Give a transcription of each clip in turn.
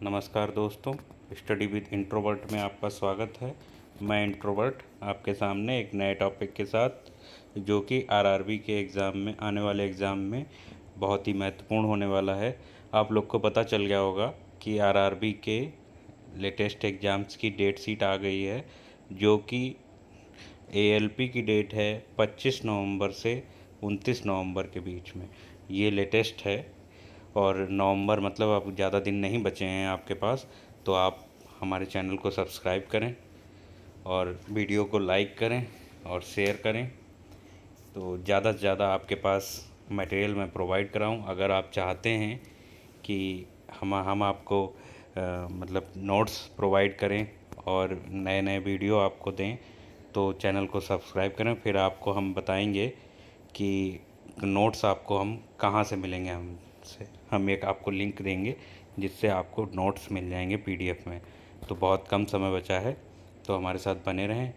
नमस्कार दोस्तों, study with introvert में आपका स्वागत है। मैं इंट्रोवर्ट आपके सामने एक नए टॉपिक के साथ, जो कि आरआरबी के एग्ज़ाम में, आने वाले एग्ज़ाम में बहुत ही महत्वपूर्ण होने वाला है। आप लोग को पता चल गया होगा कि आरआरबी के लेटेस्ट एग्ज़ाम्स की डेट शीट आ गई है, जो कि एएलपी की डेट है 25 नवंबर से 29 नवंबर के बीच में। ये लेटेस्ट है और नवंबर मतलब अब ज़्यादा दिन नहीं बचे हैं आपके पास, तो आप हमारे चैनल को सब्सक्राइब करें और वीडियो को लाइक करें और शेयर करें, तो ज़्यादा से ज़्यादा आपके पास मटेरियल मैं प्रोवाइड कराऊं। अगर आप चाहते हैं कि हम आपको मतलब नोट्स प्रोवाइड करें और नए नए वीडियो आपको दें, तो चैनल को सब्सक्राइब करें। फिर आपको हम बताएंगे कि नोट्स आपको हम कहाँ से मिलेंगे। हम एक आपको लिंक देंगे जिससे आपको नोट्स मिल जाएंगे पीडीएफ में। तो बहुत कम समय बचा है, तो हमारे साथ बने रहें,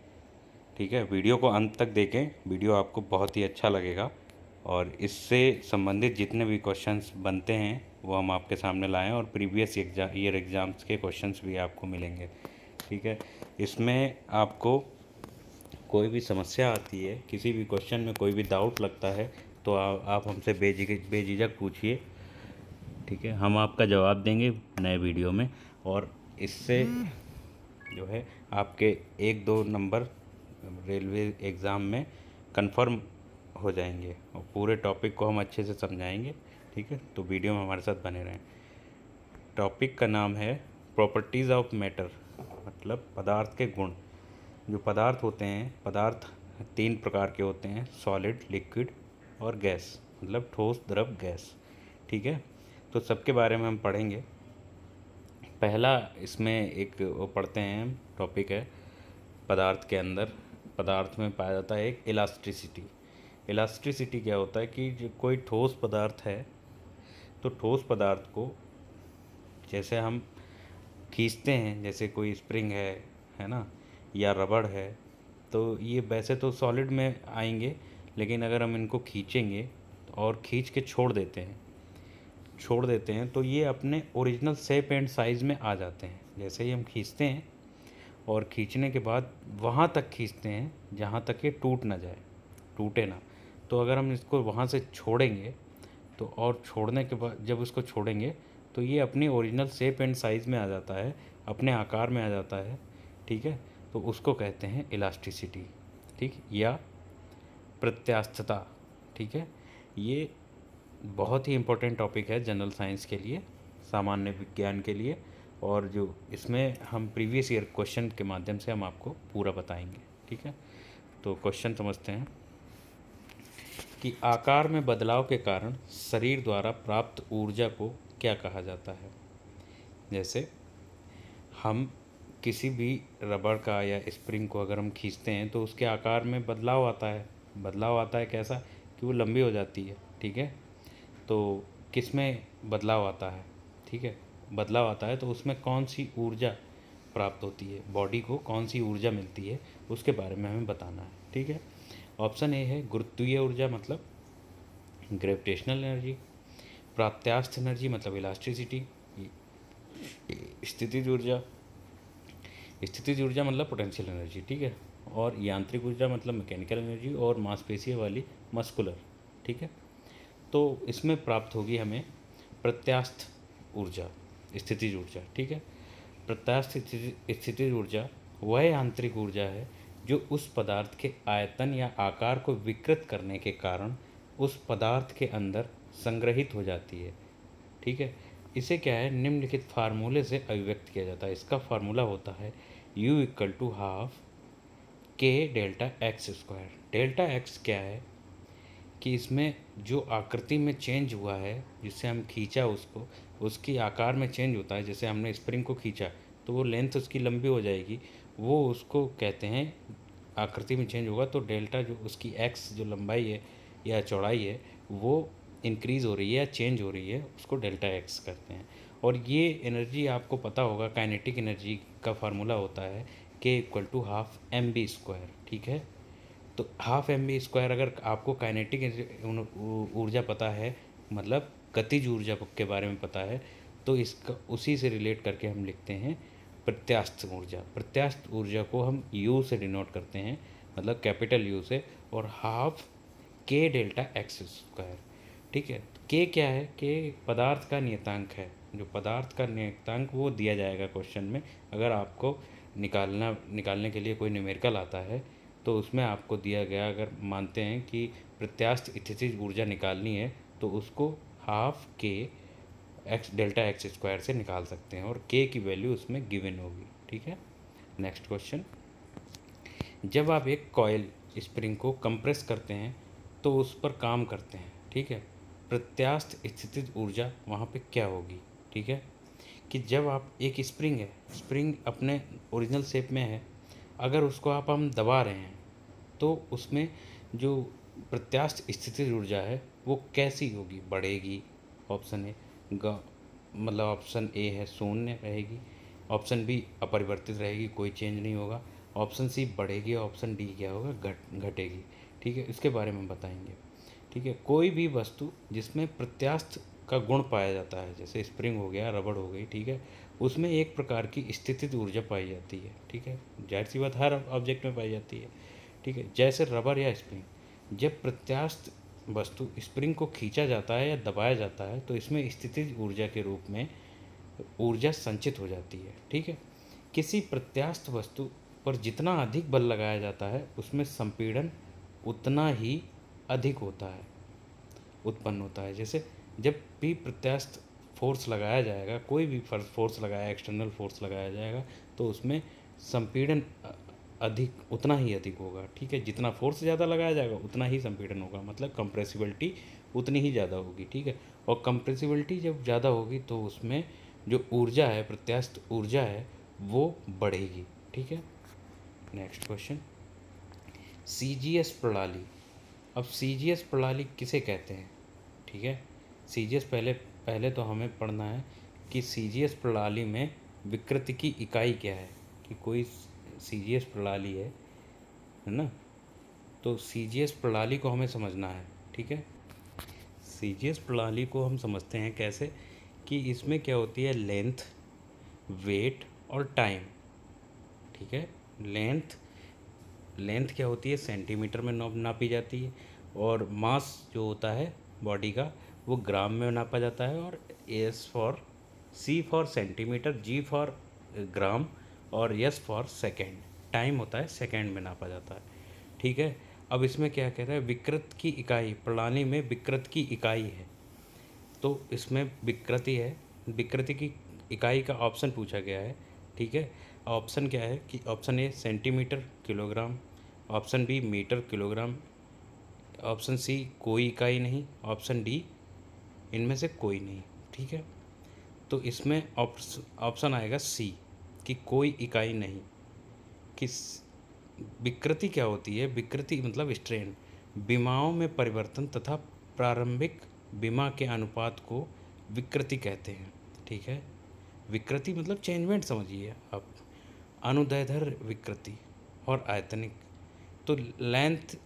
ठीक है। वीडियो को अंत तक देखें, वीडियो आपको बहुत ही अच्छा लगेगा और इससे संबंधित जितने भी क्वेश्चंस बनते हैं वो हम आपके सामने लाएं और प्रीवियस ईयर एग्ज़ाम्स के क्वेश्चंस भी आपको मिलेंगे, ठीक है। इसमें आपको कोई भी समस्या आती है, किसी भी क्वेश्चन में कोई भी डाउट लगता है, तो आप हमसे बेझिझक पूछिए, ठीक है। हम आपका जवाब देंगे नए वीडियो में। और इससे जो है आपके 1-2 नंबर रेलवे एग्ज़ाम में कंफर्म हो जाएंगे और पूरे टॉपिक को हम अच्छे से समझाएंगे, ठीक है। तो वीडियो में हमारे साथ बने रहें। टॉपिक का नाम है प्रॉपर्टीज़ ऑफ मैटर, मतलब पदार्थ के गुण। जो पदार्थ होते हैं, पदार्थ 3 प्रकार के होते हैं, सॉलिड, लिक्विड और गैस, मतलब ठोस, द्रव, गैस, ठीक है। तो सबके बारे में हम पढ़ेंगे। पहला इसमें एक वो पढ़ते हैं हम, टॉपिक है पदार्थ के अंदर, पदार्थ में पाया जाता है एक इलास्टिसिटी। इलास्टिसिटी क्या होता है कि जो कोई ठोस पदार्थ है, तो ठोस पदार्थ को जैसे हम खींचते हैं, जैसे कोई स्प्रिंग है ना, या रबड़ है, तो ये वैसे तो सॉलिड में आएंगे, लेकिन अगर हम इनको खींचेंगे और खींच के छोड़ देते हैं तो ये अपने ओरिजिनल शेप एंड साइज़ में आ जाते हैं। जैसे ही हम खींचते हैं और खींचने के बाद वहाँ तक खींचते हैं जहाँ तक ये टूटे ना। तो अगर हम इसको वहाँ से छोड़ेंगे, तो और छोड़ने के बाद जब इसको छोड़ेंगे तो ये अपनी ओरिजिनल शेप एंड साइज़ में आ जाता है, अपने आकार में आ जाता है, ठीक है। तो उसको कहते हैं इलास्टिसिटी, ठीक, या प्रत्यास्थता, ठीक है। ये बहुत ही इम्पोर्टेंट टॉपिक है जनरल साइंस के लिए, सामान्य विज्ञान के लिए, और जो इसमें हम प्रीवियस ईयर क्वेश्चन के माध्यम से हम आपको पूरा बताएंगे, ठीक है। तो क्वेश्चन समझते हैं कि आकार में बदलाव के कारण शरीर द्वारा प्राप्त ऊर्जा को क्या कहा जाता है। जैसे हम किसी भी रबड़ का या स्प्रिंग को अगर हम खींचते हैं तो उसके आकार में बदलाव आता है कैसा, कि वो लंबी हो जाती है, ठीक है। तो किस में बदलाव आता है, ठीक है, बदलाव आता है तो उसमें कौन सी ऊर्जा प्राप्त होती है, बॉडी को कौन सी ऊर्जा मिलती है, उसके बारे में हमें बताना है, ठीक है। ऑप्शन ए है गुरुत्वीय ऊर्जा, मतलब ग्रेविटेशनल एनर्जी। प्राप्त्यास्थ एनर्जी मतलब इलास्टिसिटी। स्थितिज ऊर्जा मतलब पोटेंशियल एनर्जी, ठीक है। और यांत्रिक ऊर्जा मतलब मैकेनिकल एनर्जी, और मांसपेशियों वाली मस्कुलर, ठीक है। तो इसमें प्राप्त होगी हमें प्रत्यास्थ ऊर्जा, स्थितिज ऊर्जा, ठीक है। प्रत्यास्थ स्थितिज ऊर्जा वह यांत्रिक ऊर्जा है जो उस पदार्थ के आयतन या आकार को विकृत करने के कारण उस पदार्थ के अंदर संग्रहित हो जाती है, ठीक है। इसे क्या है, निम्नलिखित फार्मूले से अभिव्यक्त किया जाता है। इसका फार्मूला होता है U=12 k delta x square. Delta x क्या है कि इसमें जो आकृति में चेंज हुआ है, जिससे हम खींचा उसको, उसकी आकार में चेंज होता है। जैसे हमने स्प्रिंग को खींचा तो वो लेंथ उसकी लंबी हो जाएगी, वो उसको कहते हैं आकृति में चेंज होगा। तो डेल्टा जो उसकी एक्स जो लंबाई है या चौड़ाई है, वो इंक्रीज़ हो रही है या चेंज हो रही है, उसको डेल्टा एक्स कहते हैं। और ये एनर्जी आपको पता होगा, काइनेटिक एनर्जी का फार्मूला होता है K=12 mv², ठीक है। तो 12 mv² अगर आपको काइनेटिक ऊर्जा पता है, मतलब गतिज ऊर्जा के बारे में पता है, तो इसका उसी से रिलेट करके हम लिखते हैं प्रत्यास्थ ऊर्जा। प्रत्यास्थ ऊर्जा को हम यू से डिनोट करते हैं, मतलब कैपिटल यू से, और हाफ के डेल्टा एक्स स्क्वायर। ठीक है, के क्या है? के पदार्थ का नियतांक है। जो पदार्थ का नियतांक वो दिया जाएगा क्वेश्चन में। अगर आपको निकालने के लिए कोई न्यूमेरिकल आता है तो उसमें आपको दिया गया, अगर मानते हैं कि प्रत्यास्थ स्थितिज ऊर्जा निकालनी है तो उसको हाफ के एक्स डेल्टा एक्स स्क्वायर से निकाल सकते हैं, और के की वैल्यू उसमें गिवन होगी। ठीक है, नेक्स्ट क्वेश्चन। जब आप एक कॉइल स्प्रिंग को कंप्रेस करते हैं तो उस पर काम करते हैं, ठीक है, प्रत्यास्थ स्थितिज ऊर्जा वहाँ पे क्या होगी? ठीक है, कि जब आप एक स्प्रिंग है, स्प्रिंग अपने ओरिजिनल शेप में है, अगर उसको हम दबा रहे हैं तो उसमें जो प्रत्यास्थ स्थितिज ऊर्जा है वो कैसी होगी? बढ़ेगी, ऑप्शन ए मतलब ऑप्शन ए है शून्य रहेगी, ऑप्शन बी अपरिवर्तित रहेगी, कोई चेंज नहीं होगा, ऑप्शन सी बढ़ेगी, ऑप्शन डी क्या होगा? घटेगी। ठीक है, इसके बारे में बताएंगे। ठीक है, कोई भी वस्तु जिसमें प्रत्यास्थ का गुण पाया जाता है, जैसे स्प्रिंग हो गया, रबड़ हो गई, ठीक है, उसमें एक प्रकार की स्थितिज ऊर्जा पाई जाती है। ठीक है, जाहिर सी बात हर ऑब्जेक्ट में पाई जाती है। ठीक है, जैसे रबर या स्प्रिंग, जब प्रत्यास्थ वस्तु स्प्रिंग को खींचा जाता है या दबाया जाता है तो इसमें स्थितिज ऊर्जा के रूप में ऊर्जा संचित हो जाती है। ठीक है, किसी प्रत्यास्थ वस्तु पर जितना अधिक बल लगाया जाता है उसमें संपीड़न उतना ही अधिक होता है, उत्पन्न होता है। जैसे जब भी प्रत्यास्थ फोर्स लगाया जाएगा, कोई भी फोर्स लगाया, एक्सटर्नल फोर्स लगाया जाएगा, तो उसमें संपीड़न अधिक उतना ही अधिक होगा। ठीक है, जितना फोर्स ज़्यादा लगाया जाएगा उतना ही संपीड़न होगा, मतलब कंप्रेसिबिलिटी उतनी ही ज़्यादा होगी। ठीक है, और कंप्रेसिबिलिटी जब ज़्यादा होगी तो उसमें जो ऊर्जा है, प्रत्यास्थ ऊर्जा है, वो बढ़ेगी। ठीक है, नेक्स्ट क्वेश्चन। सीजीएस प्रणाली। अब सीजीएस प्रणाली किसे कहते हैं? ठीक है, सीजीएस पहले तो हमें पढ़ना है कि सीजीएस प्रणाली में विकृति की इकाई क्या है, कि कोई सीजीएस प्रणाली है ना, तो सीजीएस प्रणाली को हमें समझना है। ठीक है, सीजीएस प्रणाली को हम समझते हैं कैसे, कि इसमें क्या होती है? लेंथ, वेट और टाइम। ठीक है, लेंथ क्या होती है? सेंटीमीटर में नापी जाती है, और मास जो होता है बॉडी का वो ग्राम में नापा जाता है, और सी फॉर सेंटीमीटर, जी फॉर ग्राम, और एस फॉर सेकेंड। टाइम होता है सेकेंड में नापा जाता है। ठीक है, अब इसमें क्या कहता है? विकृत की इकाई, प्रणाली में विकृत की इकाई है, तो इसमें विकृति है, विकृति की इकाई का ऑप्शन पूछा गया है। ठीक है, ऑप्शन क्या है? कि option A centimetre kilogram, option B metre kilogram, option C कोई इकाई नहीं, ऑप्शन डी इनमें से कोई नहीं। ठीक है, तो इसमें ऑप्शन आएगा सी, कि कोई इकाई नहीं। कि विकृति क्या होती है? विकृति मतलब स्ट्रेन, विमाओं में परिवर्तन तथा प्रारंभिक विमा के अनुपात को विकृति कहते हैं। ठीक है, विकृति मतलब चेंजमेंट समझिए आप। अनुदैर्ध्य विकृति और आयतनिक, तो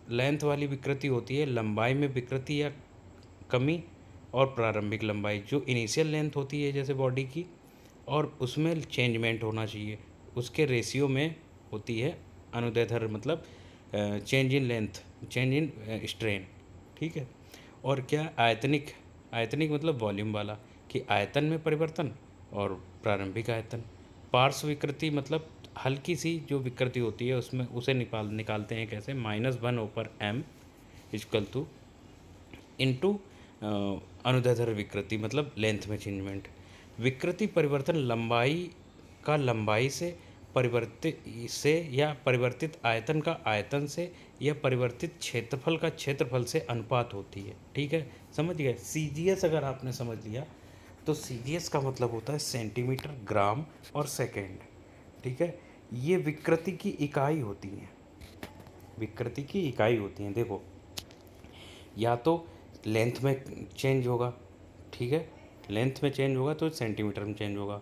लेंथ वाली विकृति होती है, लंबाई में विकृति या कमी, और प्रारंभिक लंबाई जो इनिशियल लेंथ होती है जैसे बॉडी की, और उसमें चेंजमेंट होना चाहिए, उसके रेशियो में होती है अनुदैर्ध्य, मतलब change in length, change in strain. ठीक है, और क्या आयतनिक मतलब वॉल्यूम वाला, कि आयतन में परिवर्तन और प्रारंभिक आयतन। पार्श्व विकृति मतलब हल्की सी जो विकृति होती है उसमें उसे निकालते हैं कैसे? -1/m इक्वल टू इंटू अनुदैर्ध्य विकृति, मतलब लेंथ में चेंजमेंट। विकृति परिवर्तन लंबाई से या परिवर्तित आयतन का आयतन से, या परिवर्तित क्षेत्रफल का क्षेत्रफल से अनुपात होती है। ठीक है, समझ गए? सीजीएस अगर आपने समझ लिया तो सीजीएस का मतलब होता है सेंटीमीटर, ग्राम और सेकेंड। ठीक है, ये विकृति की इकाई होती हैं, विकृति की इकाई होती हैं। देखो, या तो लेंथ में चेंज होगा, ठीक है, लेंथ में चेंज होगा तो सेंटीमीटर में चेंज होगा,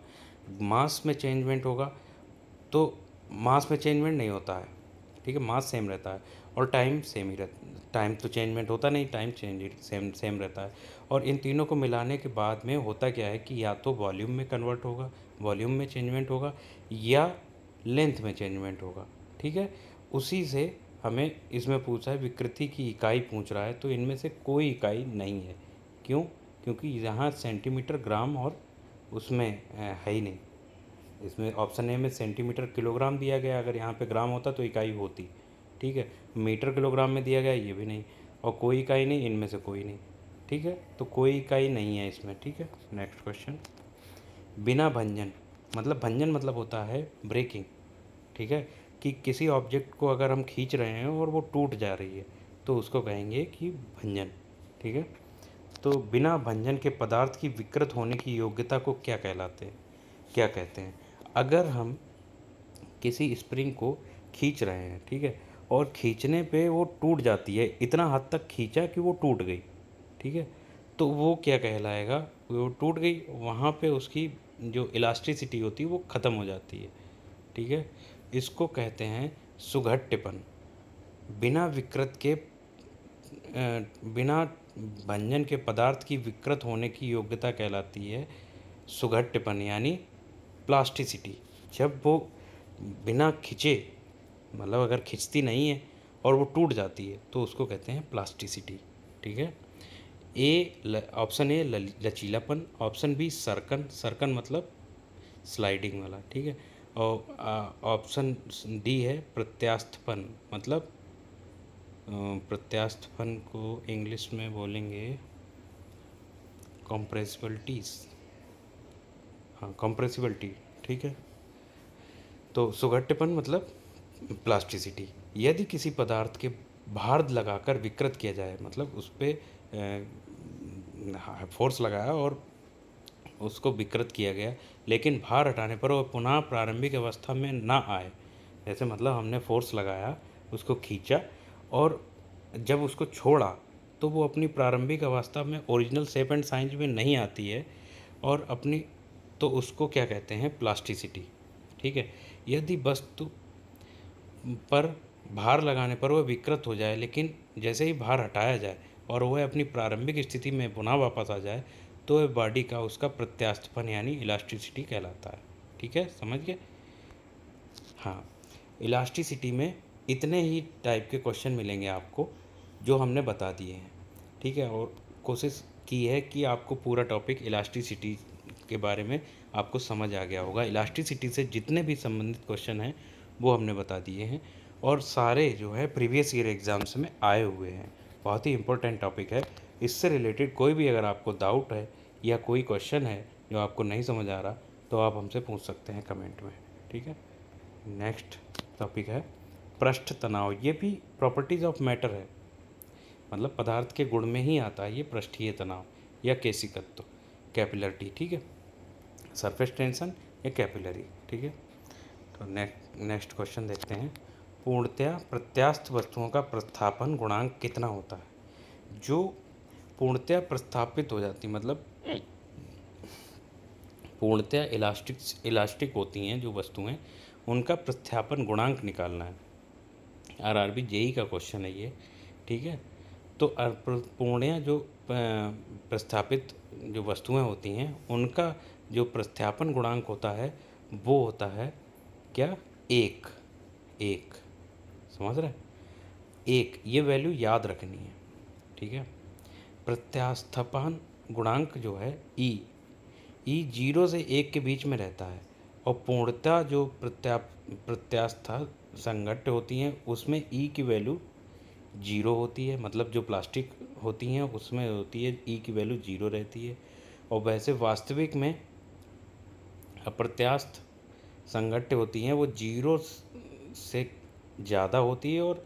मास में चेंजमेंट होगा तो मास में चेंजमेंट नहीं होता है। ठीक है, मास सेम रहता है, और टाइम सेम ही रहता, टाइम तो चेंजमेंट होता नहीं, टाइम चेंज सेम सेम रहता है। और इन तीनों को मिलाने के बाद में होता क्या है कि या तो वॉल्यूम में कन्वर्ट होगा, वॉल्यूम में चेंजमेंट होगा, या लेंथ में चेंजमेंट होगा। ठीक है, उसी से हमें इसमें पूछा है विकृति की इकाई पूछ रहा है, तो इनमें से कोई इकाई नहीं है। क्यों? क्योंकि यहाँ सेंटीमीटर, ग्राम और उसमें है ही नहीं। इसमें ऑप्शन ए में सेंटीमीटर किलोग्राम दिया गया, अगर यहाँ पे ग्राम होता तो इकाई होती। ठीक है, मीटर किलोग्राम में दिया गया, ये भी नहीं, और कोई इकाई नहीं, इनमें से कोई नहीं। ठीक है, तो कोई इकाई नहीं है इसमें। ठीक है, नेक्स्ट क्वेश्चन। बिना भंजन, मतलब भंजन मतलब होता है ब्रेकिंग। ठीक है, कि किसी ऑब्जेक्ट को अगर हम खींच रहे हैं और वो टूट जा रही है तो उसको कहेंगे कि भंजन। ठीक है, तो बिना भंजन के पदार्थ की विकृत होने की योग्यता को क्या कहलाते हैं, क्या कहते हैं? अगर हम किसी स्प्रिंग को खींच रहे हैं, ठीक है, और खींचने पे वो टूट जाती है, इतना हद तक खींचा कि वो टूट गई, ठीक है, तो वो क्या कहलाएगा? वो टूट गई, वहाँ पे उसकी जो इलास्टिसिटी होती है वो ख़त्म हो जाती है। ठीक है, इसको कहते हैं सुघट्यपन। बिना विकृत के बिना भंजन के पदार्थ की विकृत होने की योग्यता कहलाती है सुघट्यपन, यानी प्लास्टिसिटी। जब वो बिना खिंचे, मतलब अगर खिंचती नहीं है और वो टूट जाती है तो उसको कहते हैं प्लास्टिसिटी। ठीक है, ऑप्शन ए लचीलापन, ऑप्शन बी सरकन, सरकन मतलब स्लाइडिंग वाला। ठीक है, और ऑप्शन डी है प्रत्यास्थपन, मतलब प्रत्यास्थपन को इंग्लिश में बोलेंगे कॉम्प्रेसिबिलिटीज, हाँ कॉम्प्रेसिबिलिटी। ठीक है, तो सुघट्यपन मतलब प्लास्टिसिटी। यदि किसी पदार्थ के भार लगाकर विकृत किया जाए, मतलब उस पर फोर्स लगाया और उसको विकृत किया गया, लेकिन भार हटाने पर वह पुनः प्रारंभिक अवस्था में ना आए, जैसे मतलब हमने फोर्स लगाया, उसको खींचा, और जब उसको छोड़ा तो वो अपनी प्रारंभिक अवस्था में ओरिजिनल शेप एंड साइज में नहीं आती है, और अपनी, तो उसको क्या कहते हैं? प्लास्टिसिटी। ठीक है, यदि वस्तु पर भार लगाने पर वह विकृत हो जाए, लेकिन जैसे ही भार हटाया जाए और वह अपनी प्रारंभिक स्थिति में पुनः वापस आ जाए, तो वह बॉडी का उसका प्रत्यास्थपन यानी इलास्टिसिटी कहलाता है। ठीक है, समझ गए? हाँ, इलास्टिसिटी में इतने ही टाइप के क्वेश्चन मिलेंगे आपको जो हमने बता दिए हैं। ठीक है, और कोशिश की है कि आपको पूरा टॉपिक इलास्टिसिटी के बारे में आपको समझ आ गया होगा। इलास्टिसिटी से जितने भी संबंधित क्वेश्चन हैं वो हमने बता दिए हैं, और सारे जो है प्रीवियस ईयर एग्ज़ाम्स में आए हुए हैं। बहुत ही इम्पोर्टेंट टॉपिक है। इससे रिलेटेड कोई भी अगर आपको डाउट है या कोई क्वेश्चन है जो आपको नहीं समझ आ रहा, तो आप हमसे पूछ सकते हैं कमेंट में। ठीक है, नेक्स्ट टॉपिक है पृष्ठ तनाव। ये भी प्रॉपर्टीज़ ऑफ मैटर है, मतलब पदार्थ के गुण में ही आता है ये पृष्ठीय तनाव या केशिकत्व, कैपिलरिटी। ठीक है, सरफेस टेंशन या कैपिलरी। ठीक है, तो नेक्स्ट क्वेश्चन देखते हैं। पूर्णतया प्रत्यास्थ वस्तुओं का प्रस्थापन गुणांक कितना होता है? जो पूर्णतया प्रस्थापित हो जाती, मतलब पूर्णतया इलास्टिक होती हैं जो वस्तुएं, उनका प्रस्थापन गुणांक निकालना है। आरआरबी जेई का क्वेश्चन है ये। ठीक है, तो पूर्णतया जो प्रस्थापित जो वस्तुएं होती हैं उनका जो प्रस्थापन गुणांक होता है वो होता है क्या? एक। एक, समझ रहे? एक, ये वैल्यू याद रखनी है। ठीक है, प्रत्यास्थापन गुणांक जो है ई 0 से 1 के बीच में रहता है, और पूर्णतः जो प्रत्यास्था संघट्य होती हैं उसमें ई की वैल्यू 0 होती है, मतलब जो प्लास्टिक होती हैं उसमें होती है ई की वैल्यू 0 रहती है। और वैसे वास्तविक में अप्रत्यास्थ संघट्य होती हैं वो 0 से ज़्यादा होती है और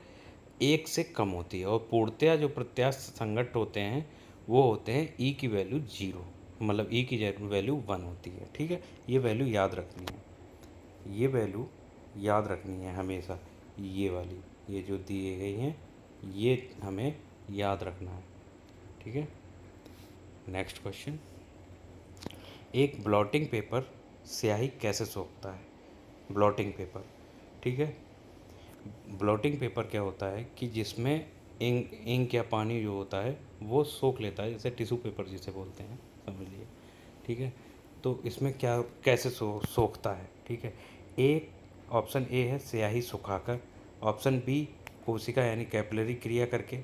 1 से कम होती है, और पूर्णतया जो प्रत्यास्थ संघट्य होते हैं वो होते हैं ई की वैल्यू 0, मतलब ई की वैल्यू 1 होती है। ठीक है, ये वैल्यू याद रखनी है, ये वैल्यू याद रखनी है हमेशा। ये वाली, ये जो दिए गई हैं ये हमें याद रखना है। ठीक है, नेक्स्ट क्वेश्चन। एक ब्लॉटिंग पेपर स्याही कैसे सोखता है? ब्लॉटिंग पेपर, ठीक है, ब्लॉटिंग पेपर क्या होता है कि जिसमें इंक या पानी जो होता है वो सोख लेता है, जैसे टिश्यू पेपर जिसे बोलते हैं, समझ लिए। ठीक है, तो इसमें क्या कैसे सोखता है, ठीक है। एक ऑप्शन ए है स्याही सुखाकर, ऑप्शन बी कोशिका यानी कैपिलरी क्रिया करके,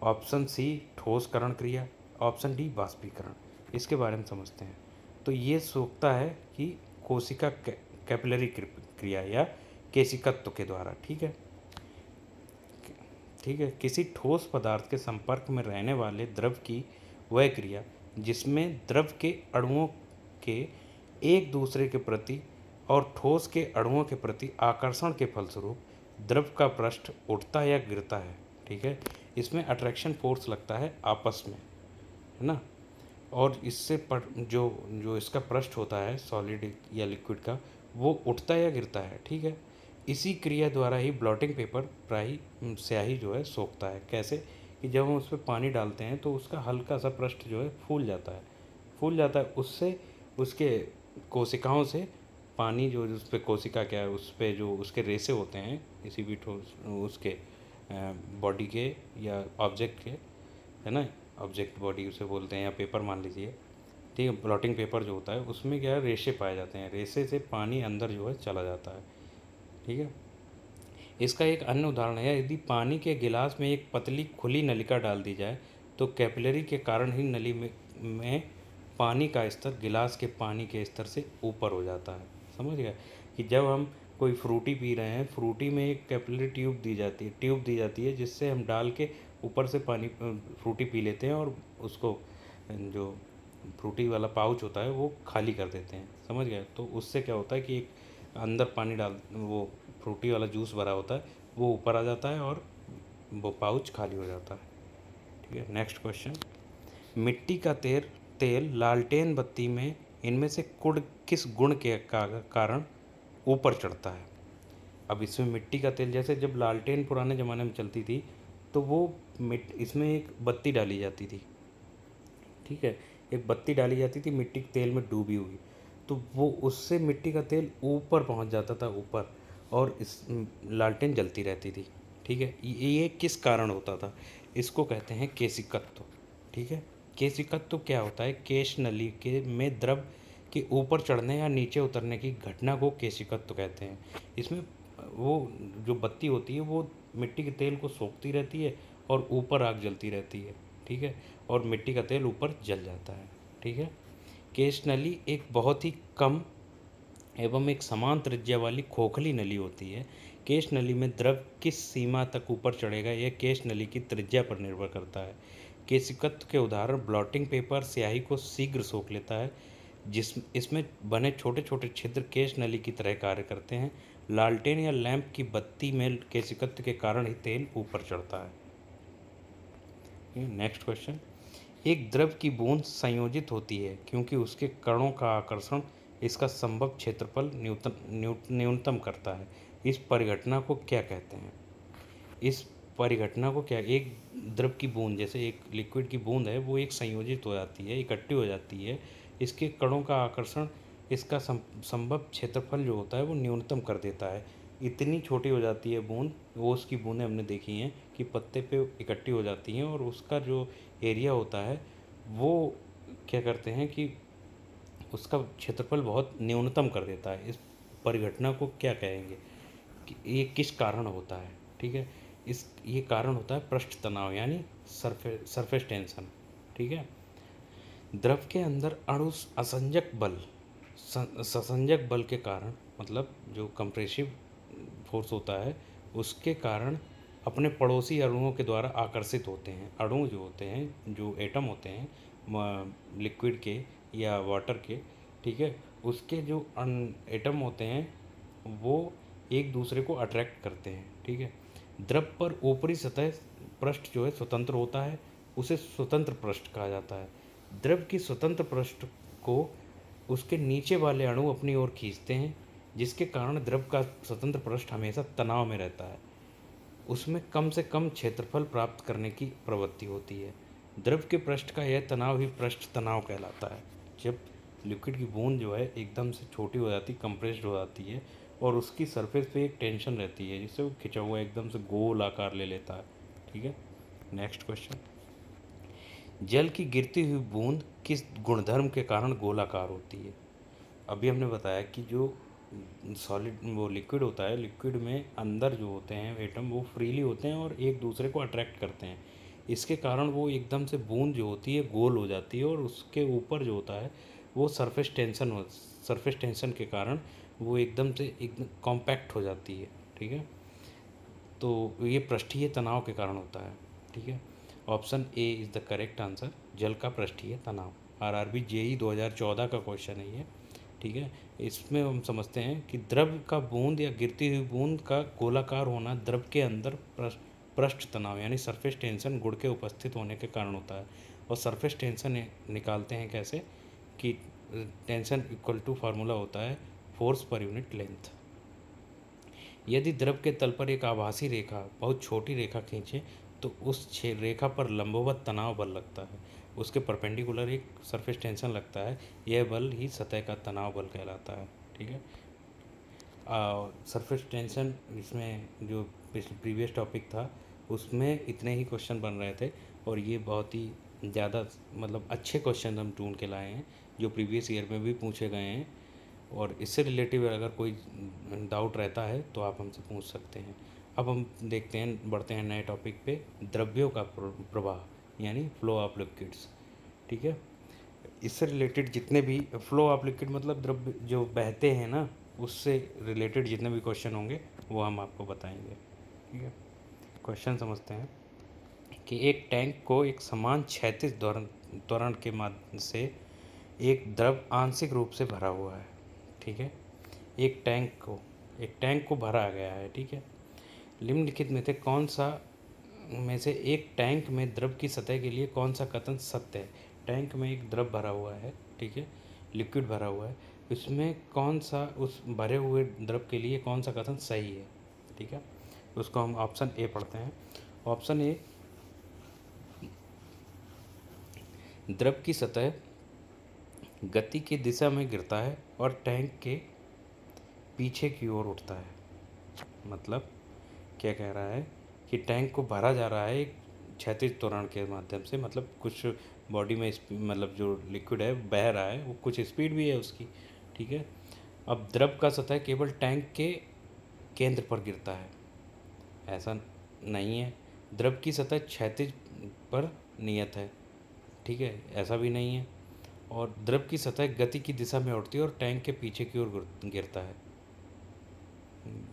ऑप्शन सी ठोसकरण क्रिया, ऑप्शन डी बाष्पीकरण। इसके बारे में समझते हैं। तो ये सोखता है कि कोशिका कैपिलरी क्रिया या केशिकत्व के द्वारा, ठीक है। ठीक है, किसी ठोस पदार्थ के संपर्क में रहने वाले द्रव की वह क्रिया जिसमें द्रव के अणुओं के एक दूसरे के प्रति और ठोस के अणुओं के प्रति आकर्षण के फलस्वरूप द्रव का पृष्ठ उठता या गिरता है, ठीक है। इसमें अट्रैक्शन फोर्स लगता है आपस में, है ना। और इससे जो जो इसका पृष्ठ होता है सॉलिड या लिक्विड का, वो उठता या गिरता है, ठीक है। इसी क्रिया द्वारा ही ब्लॉटिंग पेपर स्याही जो है सोखता है। कैसे कि जब हम उस पर पानी डालते हैं तो उसका हल्का सा पृष्ठ जो है फूल जाता है। उससे उसके कोशिकाओं से पानी जो उस पर कोशिका क्या है, उस पर जो उसके रेसे होते हैं किसी भी ठोस उसके बॉडी के या ऑब्जेक्ट के, है ना, ऑब्जेक्ट बॉडी उसे बोलते हैं या पेपर मान लीजिए, ठीक है। ब्लॉटिंग पेपर जो होता है उसमें क्या है, रेशे पाए जाते हैं, रेशे से पानी अंदर जो है चला जाता है, ठीक है। इसका एक अन्य उदाहरण है, यदि पानी के गिलास में एक पतली खुली नलिका डाल दी जाए तो कैपिलरी के कारण ही नली में पानी का स्तर गिलास के पानी के स्तर से ऊपर हो जाता है। समझ गया कि जब हम कोई फ्रूटी पी रहे हैं, फ्रूटी में एक कैपिलरी ट्यूब दी जाती है जिससे हम डाल के ऊपर से पानी फ्रूटी पी लेते हैं और उसको जो फ्रूटी वाला पाउच होता है वो खाली कर देते हैं। समझ गए। तो उससे क्या होता है कि एक अंदर पानी डाल वो फ्रूटी वाला जूस भरा होता है वो ऊपर आ जाता है और वो पाउच खाली हो जाता है, ठीक है। नेक्स्ट क्वेश्चन, मिट्टी का तेल लालटेन बत्ती में इनमें से किस गुण के कारण ऊपर चढ़ता है। अब इसमें मिट्टी का तेल, जैसे जब लालटेन पुराने ज़माने में चलती थी तो वो इसमें एक बत्ती डाली जाती थी, ठीक है। एक बत्ती डाली जाती थी मिट्टी के तेल में डूबी हुई, तो वो उससे मिट्टी का तेल ऊपर पहुंच जाता था ऊपर, और इस लालटेन जलती रहती थी, ठीक है। ये किस कारण होता था, इसको कहते हैं केशिकत्व, ठीक है। केशिकत्व क्या होता है, केश नली के में द्रव के ऊपर चढ़ने या नीचे उतरने की घटना को केशिकत्व कहते हैं। इसमें वो जो बत्ती होती है वो मिट्टी के तेल को सोखती रहती है और ऊपर आग जलती रहती है, ठीक है, और मिट्टी का तेल ऊपर जल जाता है, ठीक है। केश नली एक बहुत ही कम एवं एक समान त्रिज्या वाली खोखली नली होती है। केश नली में द्रव किस सीमा तक ऊपर चढ़ेगा यह केश नली की त्रिज्या पर निर्भर करता है। केशिकत्व के उदाहरण ब्लॉटिंग पेपर स्याही को शीघ्र सोख लेता है, इसमें बने छोटे छोटे छिद्र केश नली की तरह कार्य करते हैं। लालटेन या लैंप की बत्ती में केशिकत्व के कारण ही तेल ऊपर चढ़ता है। नेक्स्ट क्वेश्चन, एक द्रव की बूंद संयोजित होती है क्योंकि उसके कणों का आकर्षण इसका संभव क्षेत्रफल न्यूनतम करता है। इस परिघटना को क्या कहते हैं। इस परिघटना को क्या, एक द्रव की बूंद, जैसे एक लिक्विड की बूंद है, वो एक संयोजित हो जाती है, इकट्ठी हो जाती है, इसके कणों का आकर्षण इसका संभव क्षेत्रफल जो होता है वो न्यूनतम कर देता है। इतनी छोटी हो जाती है बूंद, वो उसकी बूंदें हमने देखी हैं कि पत्ते पे इकट्ठी हो जाती हैं और उसका जो एरिया होता है वो क्या करते हैं कि उसका क्षेत्रफल बहुत न्यूनतम कर देता है। इस परिघटना को क्या कहेंगे कि ये किस कारण होता है, ठीक है। ये कारण होता है पृष्ठ तनाव यानी सरफेस टेंशन, ठीक है। द्रव के अंदर अणु असंजक बल ससंजक बल के कारण, मतलब जो कंप्रेसिव फोर्स होता है उसके कारण अपने पड़ोसी अणुओं के द्वारा आकर्षित होते हैं। अणु जो होते हैं, जो एटम होते हैं लिक्विड के या वाटर के, ठीक है, उसके जो एटम होते हैं वो एक दूसरे को अट्रैक्ट करते हैं, ठीक है। द्रव पर ऊपरी सतह पृष्ठ जो है स्वतंत्र होता है, उसे स्वतंत्र पृष्ठ कहा जाता है। द्रव की स्वतंत्र पृष्ठ को उसके नीचे वाले अणु अपनी ओर खींचते हैं, जिसके कारण द्रव का स्वतंत्र पृष्ठ हमेशा तनाव में रहता है। उसमें कम से कम क्षेत्रफल प्राप्त करने की प्रवृत्ति होती है। द्रव के पृष्ठ का यह तनाव ही पृष्ठ तनाव कहलाता है। जब लिक्विड की बूंद जो है एकदम से छोटी हो जाती, कंप्रेस्ड हो जाती है, और उसकी सरफेस पे एक टेंशन रहती है जिससे वो खिंचा हुआ एकदम से गोल आकार ले लेता है। ठीक है, नेक्स्ट क्वेश्चन, जल की गिरती हुई बूंद किस गुणधर्म के कारण गोलाकार होती है? अभी हमने बताया कि जो सॉलिड वो लिक्विड होता है, लिक्विड में अंदर जो होते हैं एटम वो फ्रीली होते हैं और एक दूसरे को अट्रैक्ट करते हैं। इसके कारण वो एकदम से बूंद जो होती है गोल हो जाती है और उसके ऊपर जो होता है वो सरफेस टेंशन के कारण वो एकदम से एकदम कॉम्पैक्ट हो जाती है। ठीक है, तो ये पृष्ठीय तनाव के कारण होता है। ठीक है, option A is the correct answer, जल का पृष्ठीय तनाव। आरआरबी जेई 2014 का क्वेश्चन है ये। ठीक है, इसमें हम समझते हैं कि द्रव का बूंद या गिरती हुई बूंद का गोलाकार होना द्रव के अंदर पृष्ठ तनाव यानी सरफेस टेंशन गुण के उपस्थित होने के कारण होता है। और सरफेस टेंशन निकालते हैं कैसे कि टेंशन इक्वल टू फार्मूला होता है फोर्स पर यूनिट लेंथ। यदि द्रव के तल पर एक आभासी रेखा बहुत छोटी रेखा खींचे तो उस रेखा पर लंबवत तनाव बल लगता है, उसके परपेंडिकुलर एक सरफेस टेंशन लगता है, यह बल ही सतह का तनाव बल कहलाता है। ठीक है, सरफेस टेंशन इसमें जो प्रीवियस टॉपिक था उसमें इतने ही क्वेश्चन बन रहे थे और ये बहुत ही ज़्यादा मतलब अच्छे क्वेश्चन हम ढूंढ के लाए हैं जो प्रीवियस ईयर में भी पूछे गए हैं। और इससे रिलेटिव अगर कोई डाउट रहता है तो आप हमसे पूछ सकते हैं। अब हम देखते हैं, बढ़ते हैं नए टॉपिक पे, द्रव्यों का प्रवाह यानी फ्लो ऑफ लिक्विड्स। ठीक है, इससे रिलेटेड जितने भी फ्लो ऑफ लिक्विड मतलब द्रव्य जो बहते हैं ना, उससे रिलेटेड जितने भी क्वेश्चन होंगे वो हम आपको बताएंगे। ठीक है, क्वेश्चन समझते हैं कि एक टैंक को एक समान क्षैतिज त्वरण के माध्यम से एक द्रव आंशिक रूप से भरा हुआ है। ठीक है, एक टैंक को भरा गया है। ठीक है, निम्नलिखित में से कौन सा में से एक टैंक में द्रव की सतह के लिए कौन सा कथन सत्य है? टैंक में एक द्रव भरा हुआ है, ठीक है, लिक्विड भरा हुआ है, इसमें कौन सा उस भरे हुए द्रव के लिए कौन सा कथन सही है? ठीक है, उसको हम ऑप्शन ए पढ़ते हैं। ऑप्शन ए, द्रव की सतह गति की दिशा में गिरता है और टैंक के पीछे की ओर उठता है। मतलब क्या कह रहा है कि टैंक को भरा जा रहा है एक क्षैतिज त्वरण के माध्यम से, मतलब कुछ बॉडी में मतलब जो लिक्विड है बह रहा है, वो कुछ स्पीड भी है उसकी। ठीक है, अब द्रव का सतह केवल टैंक के केंद्र पर गिरता है, ऐसा नहीं है। द्रव की सतह क्षैतिज पर नियत है, ठीक है, ऐसा भी नहीं है। और द्रव की सतह गति की दिशा में उठती है और टैंक के पीछे की ओर गिरता है,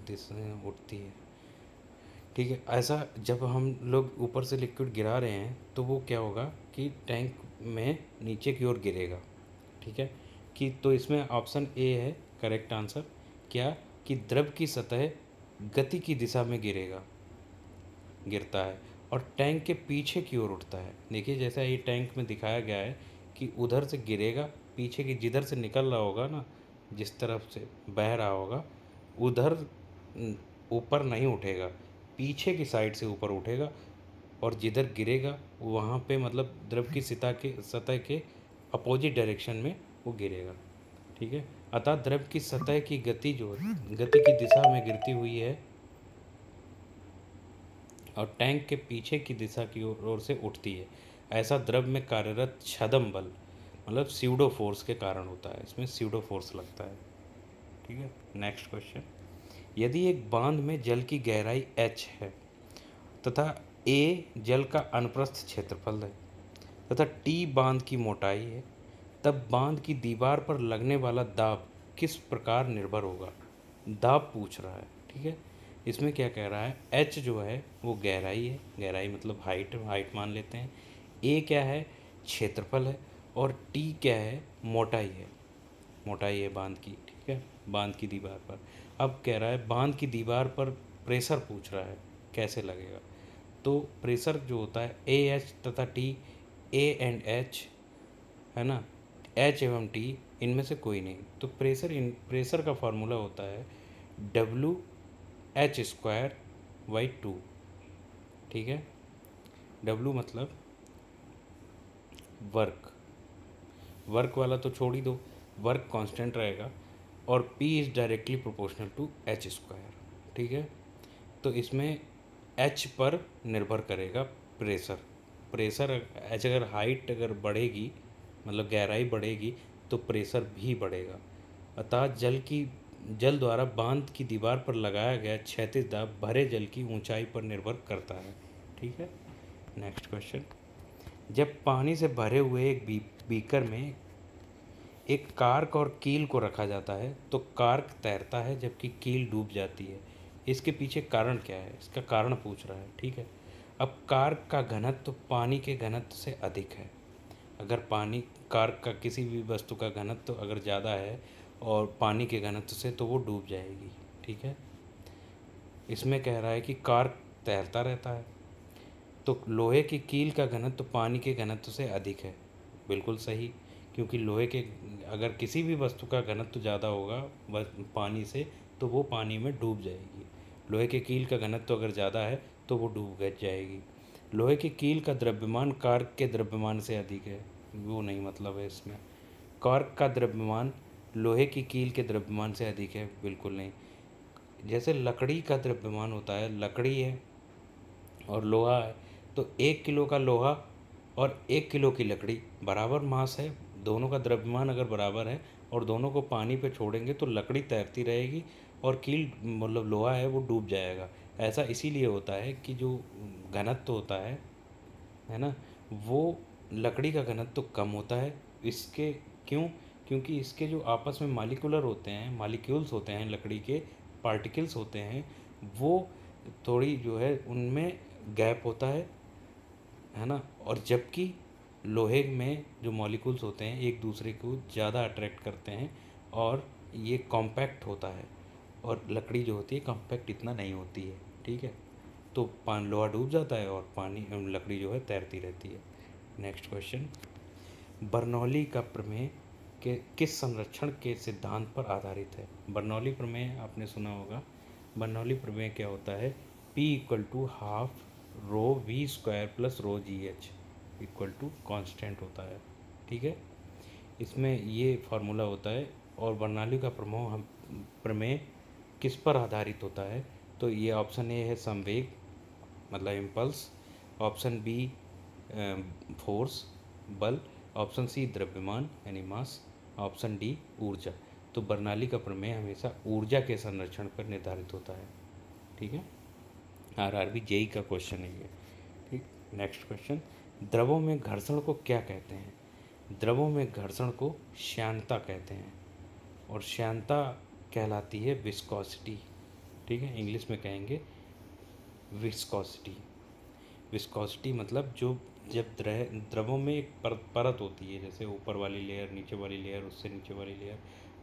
दिशा उठती है। ठीक है, ऐसा जब हम लोग ऊपर से लिक्विड गिरा रहे हैं तो वो क्या होगा कि टैंक में नीचे की ओर गिरेगा। ठीक है, कि तो इसमें ऑप्शन ए है करेक्ट आंसर, क्या कि द्रव की सतह गति की दिशा में गिरता है और टैंक के पीछे की ओर उठता है। देखिए जैसा ये टैंक में दिखाया गया है कि उधर से गिरेगा, पीछे की जिधर से निकल रहा होगा ना, जिस तरफ से बह रहा होगा उधर ऊपर नहीं उठेगा, पीछे की साइड से ऊपर उठेगा और जिधर गिरेगा वहाँ पे मतलब द्रव की सतह के अपोजिट डायरेक्शन में वो गिरेगा। ठीक है, अतः द्रव की सतह की गति गति की दिशा में गिरती हुई है और टैंक के पीछे की दिशा की ओर से उठती है। ऐसा द्रव में कार्यरत छदम बल मतलब स्यूडो फोर्स के कारण होता है, इसमें स्यूडो फोर्स लगता है। ठीक है, नेक्स्ट क्वेश्चन, यदि एक बांध में जल की गहराई h है तथा a जल का अनुप्रस्थ क्षेत्रफल है तथा t बांध की मोटाई है, तब बांध की दीवार पर लगने वाला दाब किस प्रकार निर्भर होगा? दाब पूछ रहा है। ठीक है, इसमें क्या कह रहा है, h जो है वो गहराई है, गहराई मतलब हाइट मान लेते हैं, a क्या है क्षेत्रफल है और t क्या है मोटाई है बांध की। ठीक है, बांध की दीवार पर। अब कह रहा है बांध की दीवार पर प्रेशर पूछ रहा है कैसे लगेगा, तो प्रेशर जो होता है ए एच तथा टी, ए एंड एच है ना, एच एवं टी इनमें से कोई नहीं, तो प्रेशर का फार्मूला होता है W(h²/2)। ठीक है, W मतलब वर्क वाला तो छोड़ ही दो, वर्क कांस्टेंट रहेगा, और P is directly proportional to H square. ठीक है, तो इसमें H पर निर्भर करेगा प्रेशर। प्रेशर H अगर हाइट अगर बढ़ेगी, मतलब गहराई बढ़ेगी, तो प्रेशर भी बढ़ेगा। अतः जल द्वारा बांध की दीवार पर लगाया गया क्षैतिज दाब भरे जल की ऊंचाई पर निर्भर करता है। ठीक है, नेक्स्ट क्वेश्चन। जब पानी से भरे हुए एक बीकर में एक कार्क और कील को रखा जाता है तो कार्क तैरता है जबकि कील डूब जाती है। इसके पीछे कारण क्या है, इसका कारण पूछ रहा है। ठीक है, अब कार्क का घनत्व पानी के घनत्व से अधिक है। अगर पानी कार्क का किसी भी वस्तु का घनत्व अगर ज़्यादा है और पानी के घनत्व से, तो वो डूब जाएगी। ठीक है, इसमें कह रहा है कि कार्क तैरता रहता है, तो लोहे की कील का घनत्व पानी के घनत्व से अधिक है। बिल्कुल सही, क्योंकि लोहे के अगर किसी भी वस्तु का घनत्व ज़्यादा होगा पानी से, तो वो पानी में डूब जाएगी। लोहे के कील का घनत्व अगर ज़्यादा है तो वो डूब जाएगी। लोहे की कील का द्रव्यमान कार्क के द्रव्यमान से अधिक है, वो नहीं मतलब है इसमें। कार्क का द्रव्यमान लोहे की कील के द्रव्यमान से अधिक है, बिल्कुल नहीं। जैसे लकड़ी का द्रव्यमान होता है, लकड़ी है और लोहा है, तो 1 किलो का लोहा और 1 किलो की लकड़ी बराबर मास है। दोनों का द्रव्यमान अगर बराबर है और दोनों को पानी पे छोड़ेंगे तो लकड़ी तैरती रहेगी और कील मतलब लोहा है वो डूब जाएगा। ऐसा इसीलिए होता है कि जो घनत्व होता है ना, वो लकड़ी का घनत्व कम होता है। इसके क्यों? क्योंकि इसके जो आपस में मालिकुलर होते हैं, मालिक्यूल्स होते हैं, लकड़ी के पार्टिकल्स होते हैं, वो थोड़ी जो है उनमें गैप होता है ना। और जबकि लोहे में जो मॉलिक्यूल्स होते हैं एक दूसरे को ज़्यादा अट्रैक्ट करते हैं और ये कॉम्पैक्ट होता है, और लकड़ी जो होती है कॉम्पैक्ट इतना नहीं होती है। ठीक है, तो लोहा डूब जाता है और पानी लकड़ी जो है तैरती रहती है। Next question. बर्नौली का प्रमेय के किस संरक्षण के सिद्धांत पर आधारित है? बर्नौली प्रमेय आपने सुना होगा। बर्नौली प्रमेय क्या होता है? P = ½ ρv² + ρgh = कांस्टेंट होता है। ठीक है, इसमें ये फार्मूला होता है। और बर्नौली का प्रमेय किस पर आधारित होता है? तो ये ऑप्शन ए है संवेग मतलब इम्पल्स, ऑप्शन बी फोर्स बल, ऑप्शन सी द्रव्यमान यानी मास, ऑप्शन डी ऊर्जा। तो बर्नौली का प्रमेय हमेशा ऊर्जा के संरक्षण पर निर्धारित होता है। ठीक है, आरआरबी जेई का क्वेश्चन है ये। ठीक, नेक्स्ट क्वेश्चन। द्रवों में घर्षण को क्या कहते हैं? द्रवों में घर्षण को श्यानता कहते हैं, और श्यानता कहलाती है विस्कोसिटी। ठीक है, इंग्लिश में कहेंगे विस्कोसिटी। विस्कोसिटी मतलब जब द्रवों में एक परत होती है, जैसे ऊपर वाली लेयर, नीचे वाली लेयर, उससे नीचे वाली लेयर।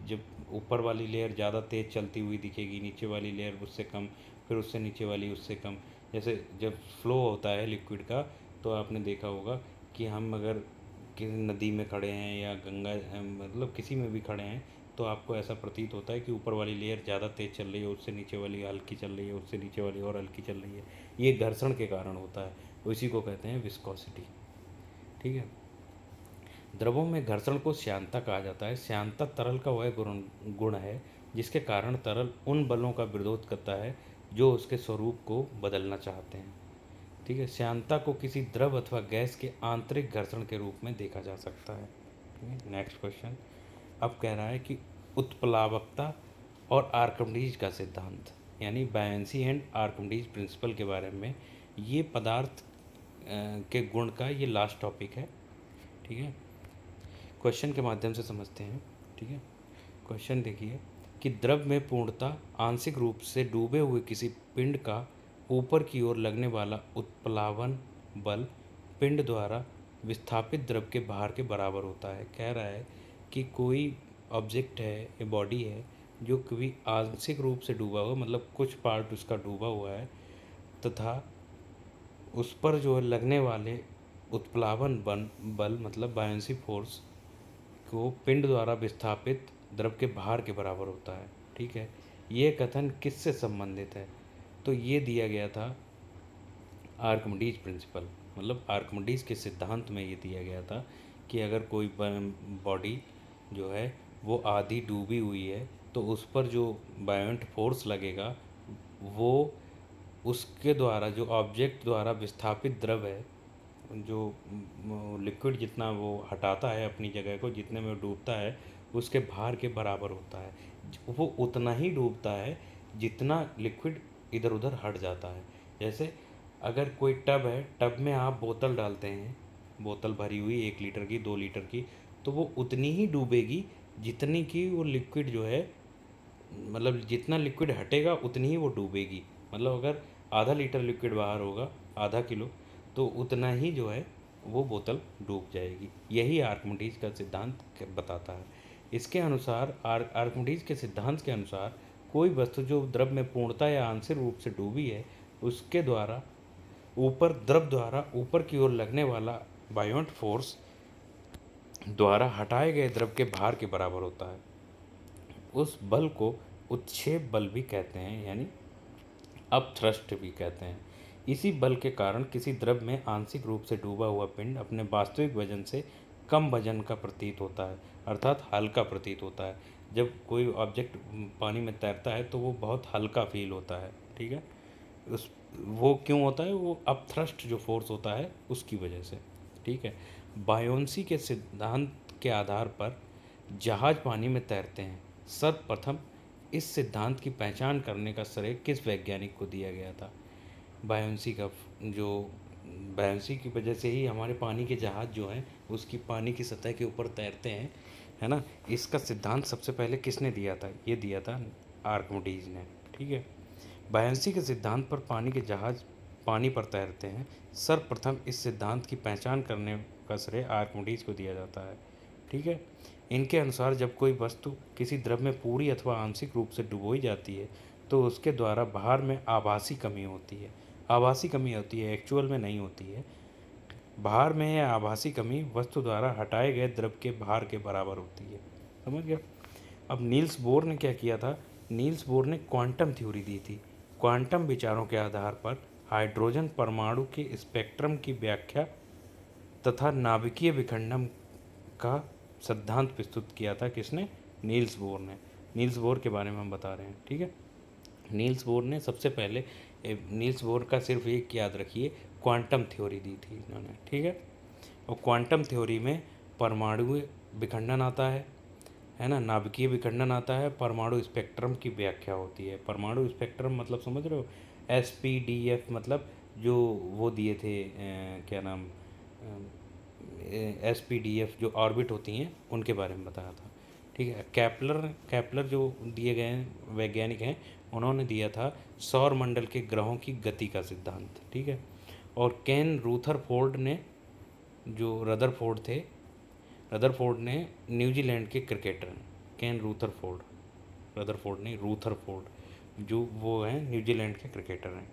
जब ऊपर वाली लेयर ज़्यादा तेज़ चलती हुई दिखेगी, नीचे वाली लेयर उससे कम, फिर उससे नीचे वाली उससे कम। जैसे जब फ्लो होता है लिक्विड का, तो आपने देखा होगा कि हम अगर किसी नदी में खड़े हैं या गंगा मतलब किसी में भी खड़े हैं, तो आपको ऐसा प्रतीत होता है कि ऊपर वाली लेयर ज़्यादा तेज़ चल रही है, उससे नीचे वाली हल्की चल रही है, उससे नीचे वाली और हल्की चल रही है। ये घर्षण के कारण होता है, उसी को कहते हैं विस्कोसिटी। ठीक है, द्रवों में घर्षण को श्यानता कहा जाता है। श्यानता तरल का वह गुण है जिसके कारण तरल उन बलों का विरोध करता है जो उसके स्वरूप को बदलना चाहते हैं। ठीक है, श्यानता को किसी द्रव अथवा गैस के आंतरिक घर्षण के रूप में देखा जा सकता है। ठीक है, नेक्स्ट क्वेश्चन। अब कह रहा है कि उत्प्लावकता और आर्किमिडीज का सिद्धांत यानी बायनेंसी एंड आर्किमिडीज प्रिंसिपल के बारे में, ये पदार्थ के गुण का ये लास्ट टॉपिक है। ठीक है, क्वेश्चन के माध्यम से समझते हैं। ठीक है, क्वेश्चन देखिए कि द्रव में पूर्णतः आंशिक रूप से डूबे हुए किसी पिंड का ऊपर की ओर लगने वाला उत्प्लावन बल पिंड द्वारा विस्थापित द्रव के भार के बराबर होता है। कह रहा है कि कोई ऑब्जेक्ट है, ये बॉडी है जो कभी आंशिक रूप से डूबा हुआ, मतलब कुछ पार्ट उसका डूबा हुआ है, तथा उस पर जो है लगने वाले उत्प्लावन बल मतलब बायनेंसी फोर्स को पिंड द्वारा विस्थापित द्रव के भार के बराबर होता है। ठीक है, ये कथन किससे संबंधित है? तो ये दिया गया था आर्किमिडीज प्रिंसिपल, मतलब आर्किमिडीज के सिद्धांत में ये दिया गया था कि अगर कोई बॉडी जो है वो आधी डूबी हुई है, तो उस पर जो बायोंट फोर्स लगेगा वो उसके द्वारा, जो ऑब्जेक्ट द्वारा विस्थापित द्रव है, जो लिक्विड जितना वो हटाता है अपनी जगह को, जितने में डूबता है उसके भार के बराबर होता है। वो उतना ही डूबता है जितना लिक्विड इधर उधर हट जाता है। जैसे अगर कोई टब है, टब में आप बोतल डालते हैं, बोतल भरी हुई 1 लीटर की, 2 लीटर की, तो वो उतनी ही डूबेगी जितनी की वो लिक्विड जो है, मतलब जितना लिक्विड हटेगा उतनी ही वो डूबेगी। मतलब अगर आधा लीटर लिक्विड बाहर होगा, आधा किलो, तो उतना ही जो है वो बोतल डूब जाएगी। यही आर्किमिडीज का सिद्धांत बताता है। इसके अनुसार आर्किमिडीज के सिद्धांत के अनुसार कोई वस्तु जो द्रव में पूर्णतः या आंशिक रूप से डूबी है, उसके द्वारा द्रव द्वारा ऊपर की ओर लगने वाला बायोंट फोर्स द्वारा हटाए गए द्रव के भार के बराबर होता है। उस बल को उत्क्षेप बल भी कहते हैं, यानी अपथ्रस्ट भी कहते हैं। इसी बल के कारण किसी द्रव में आंशिक रूप से डूबा हुआ पिंड अपने वास्तविक वजन से कम वजन का प्रतीत होता है, अर्थात हल्का प्रतीत होता है। जब कोई ऑब्जेक्ट पानी में तैरता है तो वो बहुत हल्का फील होता है, ठीक है। वो क्यों होता है? वो अपथ्रस्ट जो फोर्स होता है उसकी वजह से, ठीक है। बायोंसी के सिद्धांत के आधार पर जहाज पानी में तैरते हैं। सर्वप्रथम इस सिद्धांत की पहचान करने का श्रेय किस वैज्ञानिक को दिया गया था? बायोंसी का, जो बायोंसी की वजह से ही हमारे पानी के जहाज जो हैं उसकी पानी की सतह के ऊपर तैरते हैं, है ना। इसका सिद्धांत सबसे पहले किसने दिया था? ये दिया था आर्किमिडीज ने, ठीक है। बायोंसी के सिद्धांत पर पानी के जहाज पानी पर तैरते हैं। सर्वप्रथम इस सिद्धांत की पहचान करने का श्रेय आर्किमिडीज को दिया जाता है, ठीक है। इनके अनुसार जब कोई वस्तु किसी द्रव में पूरी अथवा आंशिक रूप से डुबोई जाती है तो उसके द्वारा भार में आभासी कमी होती है। आभासी कमी होती है, एक्चुअल में नहीं होती है। भार में यह आभासी कमी वस्तु द्वारा हटाए गए द्रव के भार के बराबर होती है। समझ गया? अब नील्स बोर ने क्या किया था? नील्स बोर ने क्वांटम थ्योरी दी थी। क्वांटम विचारों के आधार पर हाइड्रोजन परमाणु के स्पेक्ट्रम की व्याख्या तथा नाभिकीय विखंडन का सिद्धांत प्रस्तुत किया था। किसने? नील्स बोर ने। नील्स बोर के बारे में हम बता रहे हैं, ठीक है। नील्स बोर ने सबसे पहले, नील्स बोर का सिर्फ एक याद रखिए, क्वांटम थ्योरी दी थी इन्होंने, ठीक है। और क्वांटम थ्योरी में परमाणु विखंडन आता है ना, नाभिकीय विखंडन आता है, परमाणु स्पेक्ट्रम की व्याख्या होती है। परमाणु स्पेक्ट्रम मतलब समझ रहे हो? SPDF मतलब जो वो दिए थे, क्या नाम, SPDF जो ऑर्बिट होती हैं उनके बारे में बताया था, ठीक है। कैपलर जो दिए गए हैं वैज्ञानिक हैं, उन्होंने दिया था सौर मंडल के ग्रहों की गति का सिद्धांत, ठीक है। और केन रूथरफोर्ड ने, जो रदरफोर्ड ने न्यूजीलैंड के क्रिकेटर हैं। केन रदरफोर्ड नहीं, रूथरफोर्ड, जो वो हैं न्यूजीलैंड के क्रिकेटर हैं,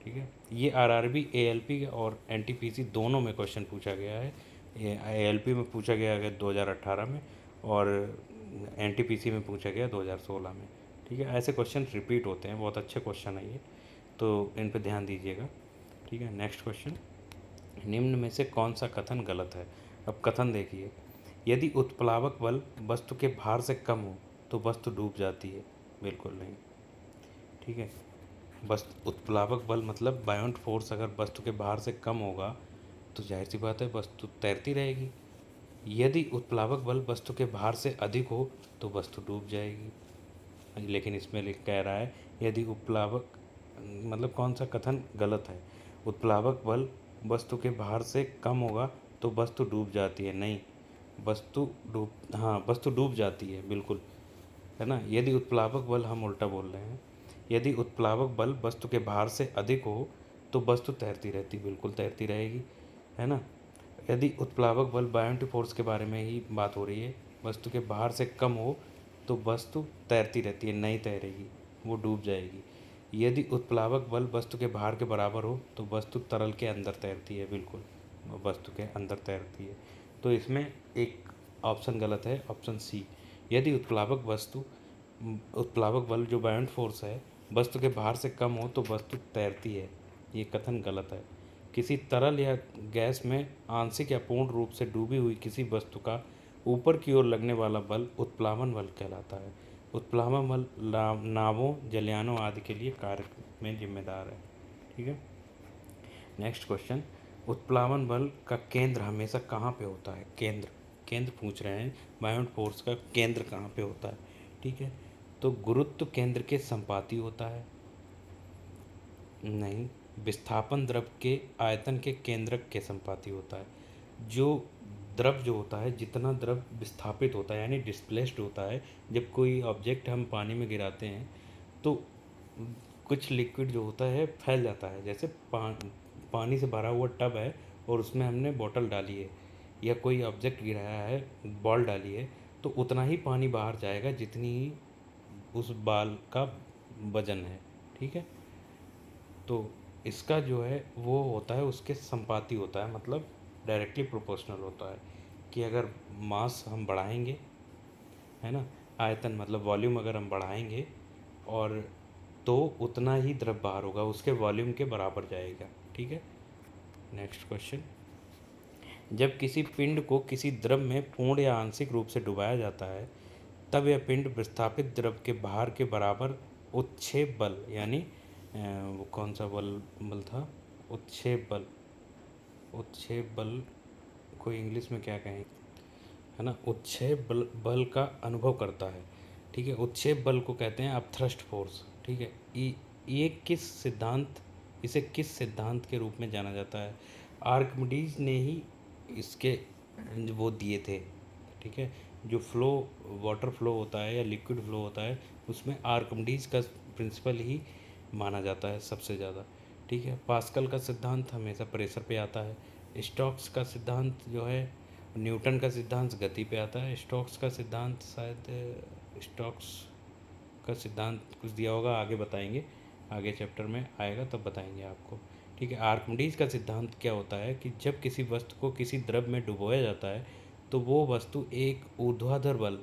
ठीक है। ये RRB ALP और NTPC दोनों में क्वेश्चन पूछा गया है। ये ALP में पूछा गया है 2018 में, और NTPC में पूछा गया 2016 में, ठीक है। ऐसे क्वेश्चन रिपीट होते हैं, बहुत अच्छे क्वेश्चन है ये, तो इन पर ध्यान दीजिएगा, ठीक है। नेक्स्ट क्वेश्चन, निम्न में से कौन सा कथन गलत है? अब कथन देखिए, यदि उत्प्लावक बल वस्तु के भार से कम हो तो वस्तु डूब जाती है। बिल्कुल नहीं, ठीक है। बस उत्प्लावक बल मतलब बायोंट फोर्स अगर वस्तु के भार से कम होगा तो जाहिर सी बात है वस्तु तैरती रहेगी। यदि उत्प्लावक बल वस्तु के भार से अधिक हो तो वस्तु डूब जाएगी। लेकिन इसमें कह रहा है यदि उत्प्लावक, मतलब कौन सा कथन गलत है? उत्प्लावक बल वस्तु के भार से कम होगा तो वस्तु डूब जाती है, नहीं, वस्तु डूब जाती है, बिल्कुल, है ना। यदि उत्प्लावक बल, हम उल्टा बोल रहे हैं, यदि उत्प्लावक बल वस्तु के भार से अधिक हो तो वस्तु तैरती रहती, बिल्कुल तैरती रहेगी, है ना। यदि उत्प्लावक बल बायोंट फोर्स के बारे में ही बात हो रही है, वस्तु के भार से कम हो तो वस्तु तैरती रहती है, नहीं तैरेगी, वो डूब जाएगी। यदि उत्प्लावक बल वस्तु के भार के बराबर हो तो वस्तु तरल के अंदर तैरती है, बिल्कुल वस्तु के अंदर तैरती है। तो इसमें एक ऑप्शन गलत है, ऑप्शन सी। यदि उत्प्लावक बल जो बायोंट फोर्स है वस्तु के भार से कम हो तो वस्तु तैरती है, ये कथन गलत है। किसी तरल या गैस में आंशिक या पूर्ण रूप से डूबी हुई किसी वस्तु का ऊपर की ओर लगने वाला बल उत्प्लावन बल कहलाता है। उत्प्लावन बल नावों, जलयानों आदि के लिए कार्य में जिम्मेदार है। ठीक है। नेक्स्ट क्वेश्चन, उत्प्लावन बल का केंद्र हमेशा कहाँ पे होता है? केंद्र केंद्र पूछ रहे हैं, बायोंट फोर्स का केंद्र कहाँ पे होता है? ठीक है, तो गुरुत्व केंद्र के संपाती होता है। नहीं, विस्थापन द्रव के आयतन के केंद्रक के संपाती होता है। जो द्रव जो होता है, जितना द्रव विस्थापित होता है यानी डिस्प्लेस्ड होता है, जब कोई ऑब्जेक्ट हम पानी में गिराते हैं तो कुछ लिक्विड जो होता है फैल जाता है। जैसे पानी से भरा हुआ टब है और उसमें हमने बोतल डाली है या कोई ऑब्जेक्ट गिराया है, बॉल डाली है, तो उतना ही पानी बाहर जाएगा जितनी ही उस बॉल का वजन है। ठीक है, तो इसका जो है वो होता है, उसके संपाती होता है, मतलब डायरेक्टली प्रोपोर्शनल होता है कि अगर मास हम बढ़ाएंगे, है ना, आयतन मतलब वॉल्यूम अगर हम बढ़ाएंगे और तो उतना ही द्रव बाहर होगा, उसके वॉल्यूम के बराबर जाएगा। ठीक है। नेक्स्ट क्वेश्चन, जब किसी पिंड को किसी द्रव में पूर्ण या आंशिक रूप से डुबाया जाता है तब यह पिंड विस्थापित द्रव के भार के बराबर उत्क्षेप बल यानी वो कौन सा बल था? उत्क्षेप बल को इंग्लिश में क्या कहें, है ना, उत्क्षेप बल का अनुभव करता है। ठीक है, उत्क्षेप बल को कहते हैं अपथ्रस्ट फोर्स। ठीक है, ये इसे किस सिद्धांत के रूप में जाना जाता है? आर्किमिडीज ने ही इसके वो दिए थे। ठीक है, जो फ्लो, वाटर फ्लो होता है या लिक्विड फ्लो होता है, उसमें आर्किमिडीज का प्रिंसिपल ही माना जाता है सबसे ज़्यादा। ठीक है, पास्कल का सिद्धांत हमेशा प्रेशर पे आता है। स्टोक्स का सिद्धांत जो है, न्यूटन का सिद्धांत गति पे आता है। स्टोक्स का सिद्धांत शायद स्टोक्स का सिद्धांत कुछ दिया होगा, आगे बताएंगे, आगे चैप्टर में आएगा तब बताएंगे आपको। ठीक है, आर्किमिडीज का सिद्धांत क्या होता है कि जब किसी वस्तु को किसी द्रव में डुबोया जाता है तो वो वस्तु एक ऊर्ध्वाधर बल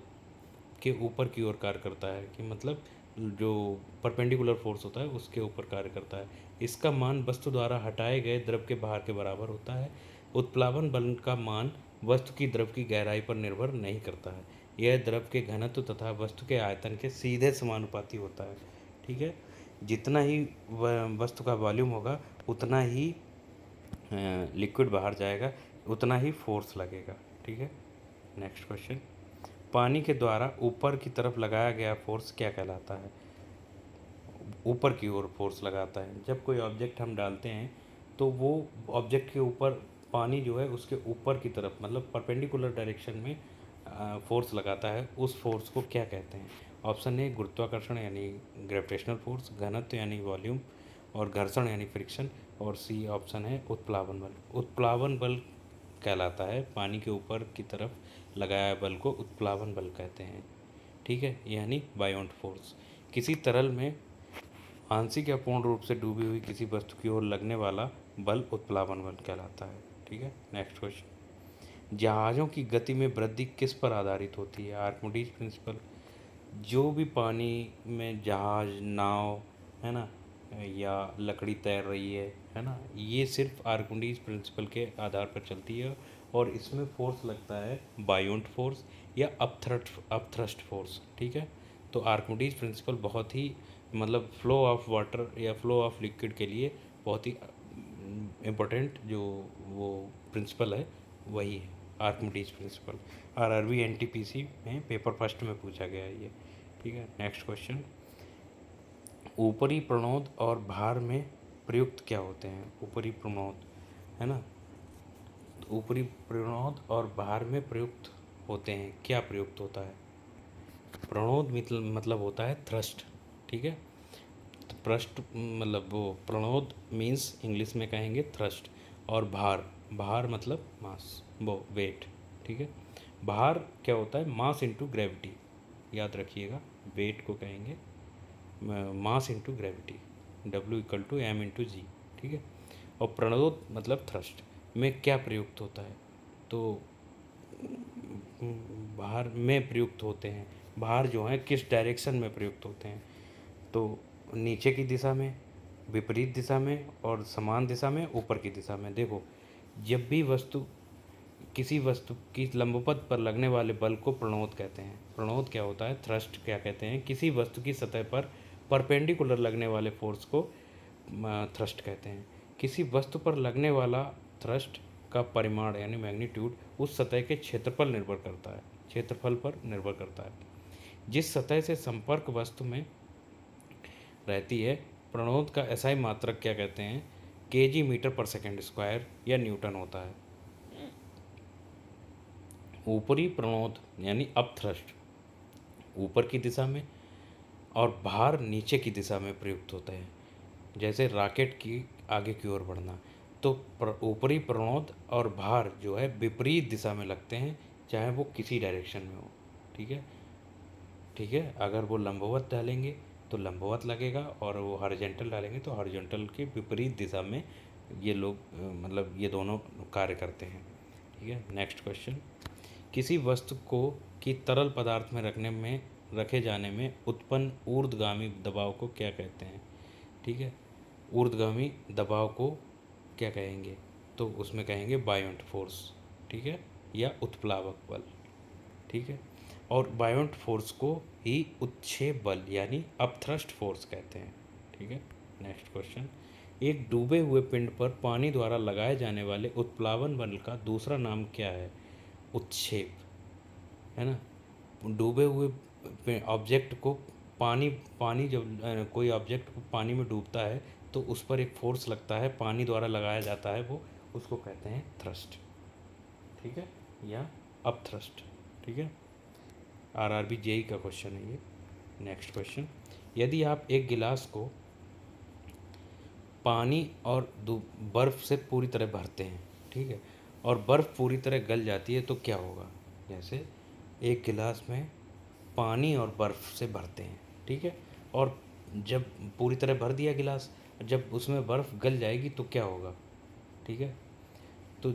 के ऊपर की ओर कार्य करता है, कि मतलब जो परपेंडिकुलर फोर्स होता है उसके ऊपर कार्य करता है। इसका मान वस्तु द्वारा हटाए गए द्रव के भार के बराबर होता है। उत्प्लावन बल का मान वस्तु की द्रव की गहराई पर निर्भर नहीं करता है। यह द्रव के घनत्व तथा वस्तु के आयतन के सीधे समानुपाती होता है। ठीक है, जितना ही वस्तु का वॉल्यूम होगा उतना ही लिक्विड बाहर जाएगा, उतना ही फोर्स लगेगा। ठीक है। नेक्स्ट क्वेश्चन, पानी के द्वारा ऊपर की तरफ लगाया गया फोर्स क्या कहलाता है? ऊपर की ओर फोर्स लगाता है। जब कोई ऑब्जेक्ट हम डालते हैं तो वो ऑब्जेक्ट के ऊपर पानी जो है उसके ऊपर की तरफ मतलब परपेंडिकुलर डायरेक्शन में फोर्स लगाता है, उस फोर्स को क्या कहते हैं? ऑप्शन ए गुरुत्वाकर्षण यानी ग्रेविटेशनल फोर्स, घनत्व यानी वॉल्यूम, और घर्षण यानी फ्रिक्शन, और सी ऑप्शन है उत्प्लावन बल। उत्प्लावन बल कहलाता है, पानी के ऊपर की तरफ लगाया बल को उत्प्लावन बल कहते हैं। ठीक है, यानी बायोंट फोर्स। किसी तरल में आंशिक या पूर्ण रूप से डूबी हुई किसी वस्तु की ओर लगने वाला बल उत्प्लावन बल कहलाता है। ठीक है। नेक्स्ट क्वेश्चन, जहाज़ों की गति में वृद्धि किस पर आधारित होती है? Archimedes principal. जो भी पानी में जहाज, नाव, है ना, या लकड़ी तैर रही है ना, ये सिर्फ आर्किमिडीज प्रिंसिपल के आधार पर चलती है और इसमें फोर्स लगता है बायोंट फोर्स या अपथ्रस्ट फोर्स। ठीक है, तो आर्किमिडीज प्रिंसिपल बहुत ही मतलब फ्लो ऑफ वाटर या फ्लो ऑफ लिक्विड के लिए बहुत ही इम्पोर्टेंट जो वो प्रिंसिपल है वही है आर्किमिडीज प्रिंसिपल। आरआरबी एनटीपीसी में पेपर फर्स्ट में पूछा गया है ये। ठीक है। नेक्स्ट क्वेश्चन, ऊपरी प्रणोद और भार में प्रयुक्त क्या होते हैं? ऊपरी प्रणोद, है ना, तो ऊपरी प्रणोद और भार में प्रयुक्त होते हैं, क्या प्रयुक्त होता है? प्रणोद मतलब होता है थ्रस्ट। ठीक है, तो प्रस्ट मतलब वो प्रणोद मीन्स इंग्लिश में कहेंगे थ्रस्ट, और भार मतलब मास, वो वेट। ठीक है, भार क्या होता है? मास इनटू ग्रेविटी, याद रखिएगा, वेट को कहेंगे मास इनटू ग्रेविटी, W=m/g। ठीक है, और प्रणोद मतलब थ्रस्ट में क्या प्रयुक्त होता है? तो भार में प्रयुक्त होते हैं, भार जो हैं किस डायरेक्शन में प्रयुक्त होते हैं? तो नीचे की दिशा में, विपरीत दिशा में, और समान दिशा में, ऊपर की दिशा में। देखो, जब भी वस्तु किसी वस्तु की लंबवत पर लगने वाले बल को प्रणोद कहते हैं। प्रणोद क्या होता है? थ्रस्ट क्या कहते हैं? किसी वस्तु की सतह पर परपेंडिकुलर लगने वाले फोर्स को थ्रस्ट कहते हैं। किसी वस्तु पर लगने वाला थ्रस्ट का परिमाण यानी मैग्नीट्यूड उस सतह के क्षेत्रफल पर निर्भर करता है जिस सतह से संपर्क वस्तु में रहती है। प्रणोद का एसआई मात्रक क्या कहते हैं? केजी मीटर पर सेकंड स्क्वायर या न्यूटन होता है। ऊपरी प्रणोद यानी अपथ्रस्ट ऊपर की दिशा में और भार नीचे की दिशा में प्रयुक्त होते हैं, जैसे रॉकेट की आगे की ओर बढ़ना। तो ऊपरी प्रणोद और भार जो है विपरीत दिशा में लगते हैं, चाहे वो किसी डायरेक्शन में हो। ठीक है। अगर वो लंबवत डालेंगे तो लंबवत लगेगा और वो हॉरिजॉन्टल डालेंगे तो हॉरिजॉन्टल के विपरीत दिशा में ये लोग मतलब ये दोनों कार्य करते हैं। ठीक है। नेक्स्ट क्वेश्चन, किसी वस्तु को की तरल पदार्थ में रखे जाने में उत्पन्न ऊर्ध्वगामी दबाव को क्या कहते हैं? ठीक है। ऊर्ध्वगामी दबाव को क्या कहेंगे? तो उसमें कहेंगे बायोंट फोर्स। ठीक है, या उत्प्लावक बल। ठीक है। और बायोंट फोर्स को ही उत्क्षेप बल यानी अपथ्रस्ट फोर्स कहते हैं। ठीक है। नेक्स्ट क्वेश्चन, एक डूबे हुए पिंड पर पानी द्वारा लगाए जाने वाले उत्प्लावन बल का दूसरा नाम क्या है? उत्क्षेप, है ना। डूबे हुए ऑब्जेक्ट को पानी जब कोई ऑब्जेक्ट पानी में डूबता है तो उस पर एक फोर्स लगता है, पानी द्वारा लगाया जाता है, वो उसको कहते हैं थ्रस्ट। ठीक है, या अपथ्रस्ट। ठीक है। आरआरबी जेई का क्वेश्चन है ये। नेक्स्ट क्वेश्चन, यदि आप एक गिलास को पानी और बर्फ़ से पूरी तरह भरते हैं, ठीक है, और बर्फ़ पूरी तरह गल जाती है तो क्या होगा? जैसे एक गिलास में पानी और बर्फ़ से भरते हैं, ठीक है, और जब पूरी तरह भर दिया गिलास, जब उसमें बर्फ़ गल जाएगी तो क्या होगा? ठीक है, तो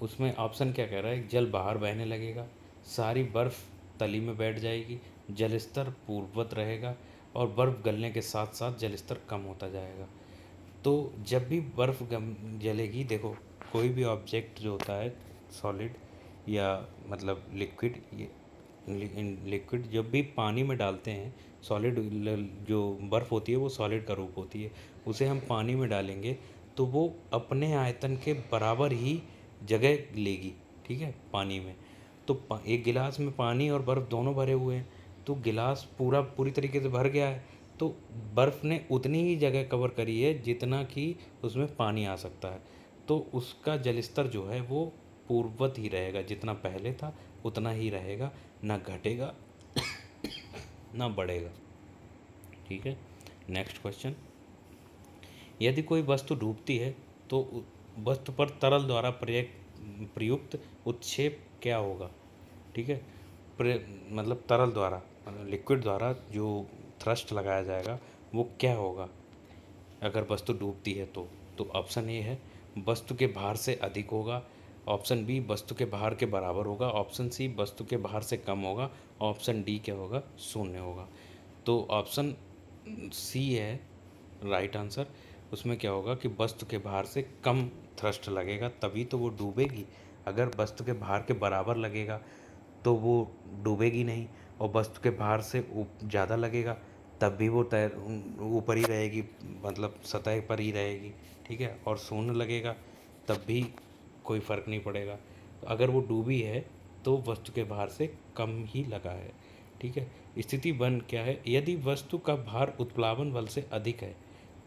उसमें ऑप्शन क्या कह रहा है? जल बाहर बहने लगेगा, सारी बर्फ़ तली में बैठ जाएगी, जल स्तर पूर्ववत रहेगा और बर्फ़ गलने के साथ साथ जल स्तर कम होता जाएगा। तो जब भी बर्फ़ जलेगी, देखो कोई भी ऑब्जेक्ट जो होता है सॉलिड या मतलब लिक्विड, ये लिक्विड जब भी पानी में डालते हैं, सॉलिड जो बर्फ़ होती है वो सॉलिड का रूप होती है, उसे हम पानी में डालेंगे तो वो अपने आयतन के बराबर ही जगह लेगी। ठीक है, पानी में तो एक गिलास में पानी और बर्फ़ दोनों भरे हुए हैं, तो गिलास पूरी तरीके से भर गया है, तो बर्फ़ ने उतनी ही जगह कवर करी है जितना कि उसमें पानी आ सकता है, तो उसका जल स्तर जो है वो पूर्ववत ही रहेगा, जितना पहले था उतना ही रहेगा, ना घटेगा ना बढ़ेगा। ठीक है। नेक्स्ट क्वेश्चन, यदि कोई वस्तु डूबती है तो वस्तु पर तरल द्वारा प्रयुक्त उत्क्षेप क्या होगा? ठीक है, मतलब तरल द्वारा, लिक्विड द्वारा जो थ्रस्ट लगाया जाएगा वो क्या होगा अगर वस्तु डूबती है तो ऑप्शन ए है वस्तु के भार से अधिक होगा, ऑप्शन बी वस्तु के भार के बराबर होगा, ऑप्शन सी वस्तु के भार से कम होगा, ऑप्शन डी क्या होगा? शून्य होगा। तो ऑप्शन सी है राइट आंसर। उसमें क्या होगा कि वस्तु के भार से कम थ्रस्ट लगेगा तभी तो वो डूबेगी। अगर वस्तु के भार के बराबर लगेगा तो वो डूबेगी नहीं, और वस्तु के भार से ज़्यादा लगेगा तब भी वो ऊपर ही रहेगी, मतलब सतह पर ही रहेगी। ठीक है, और शून्य लगेगा तब भी कोई फ़र्क नहीं पड़ेगा। तो अगर वो डूबी है तो वस्तु के भार से कम ही लगा है। ठीक है। स्थिति वन क्या है? यदि वस्तु का भार उत्प्लावन बल से अधिक है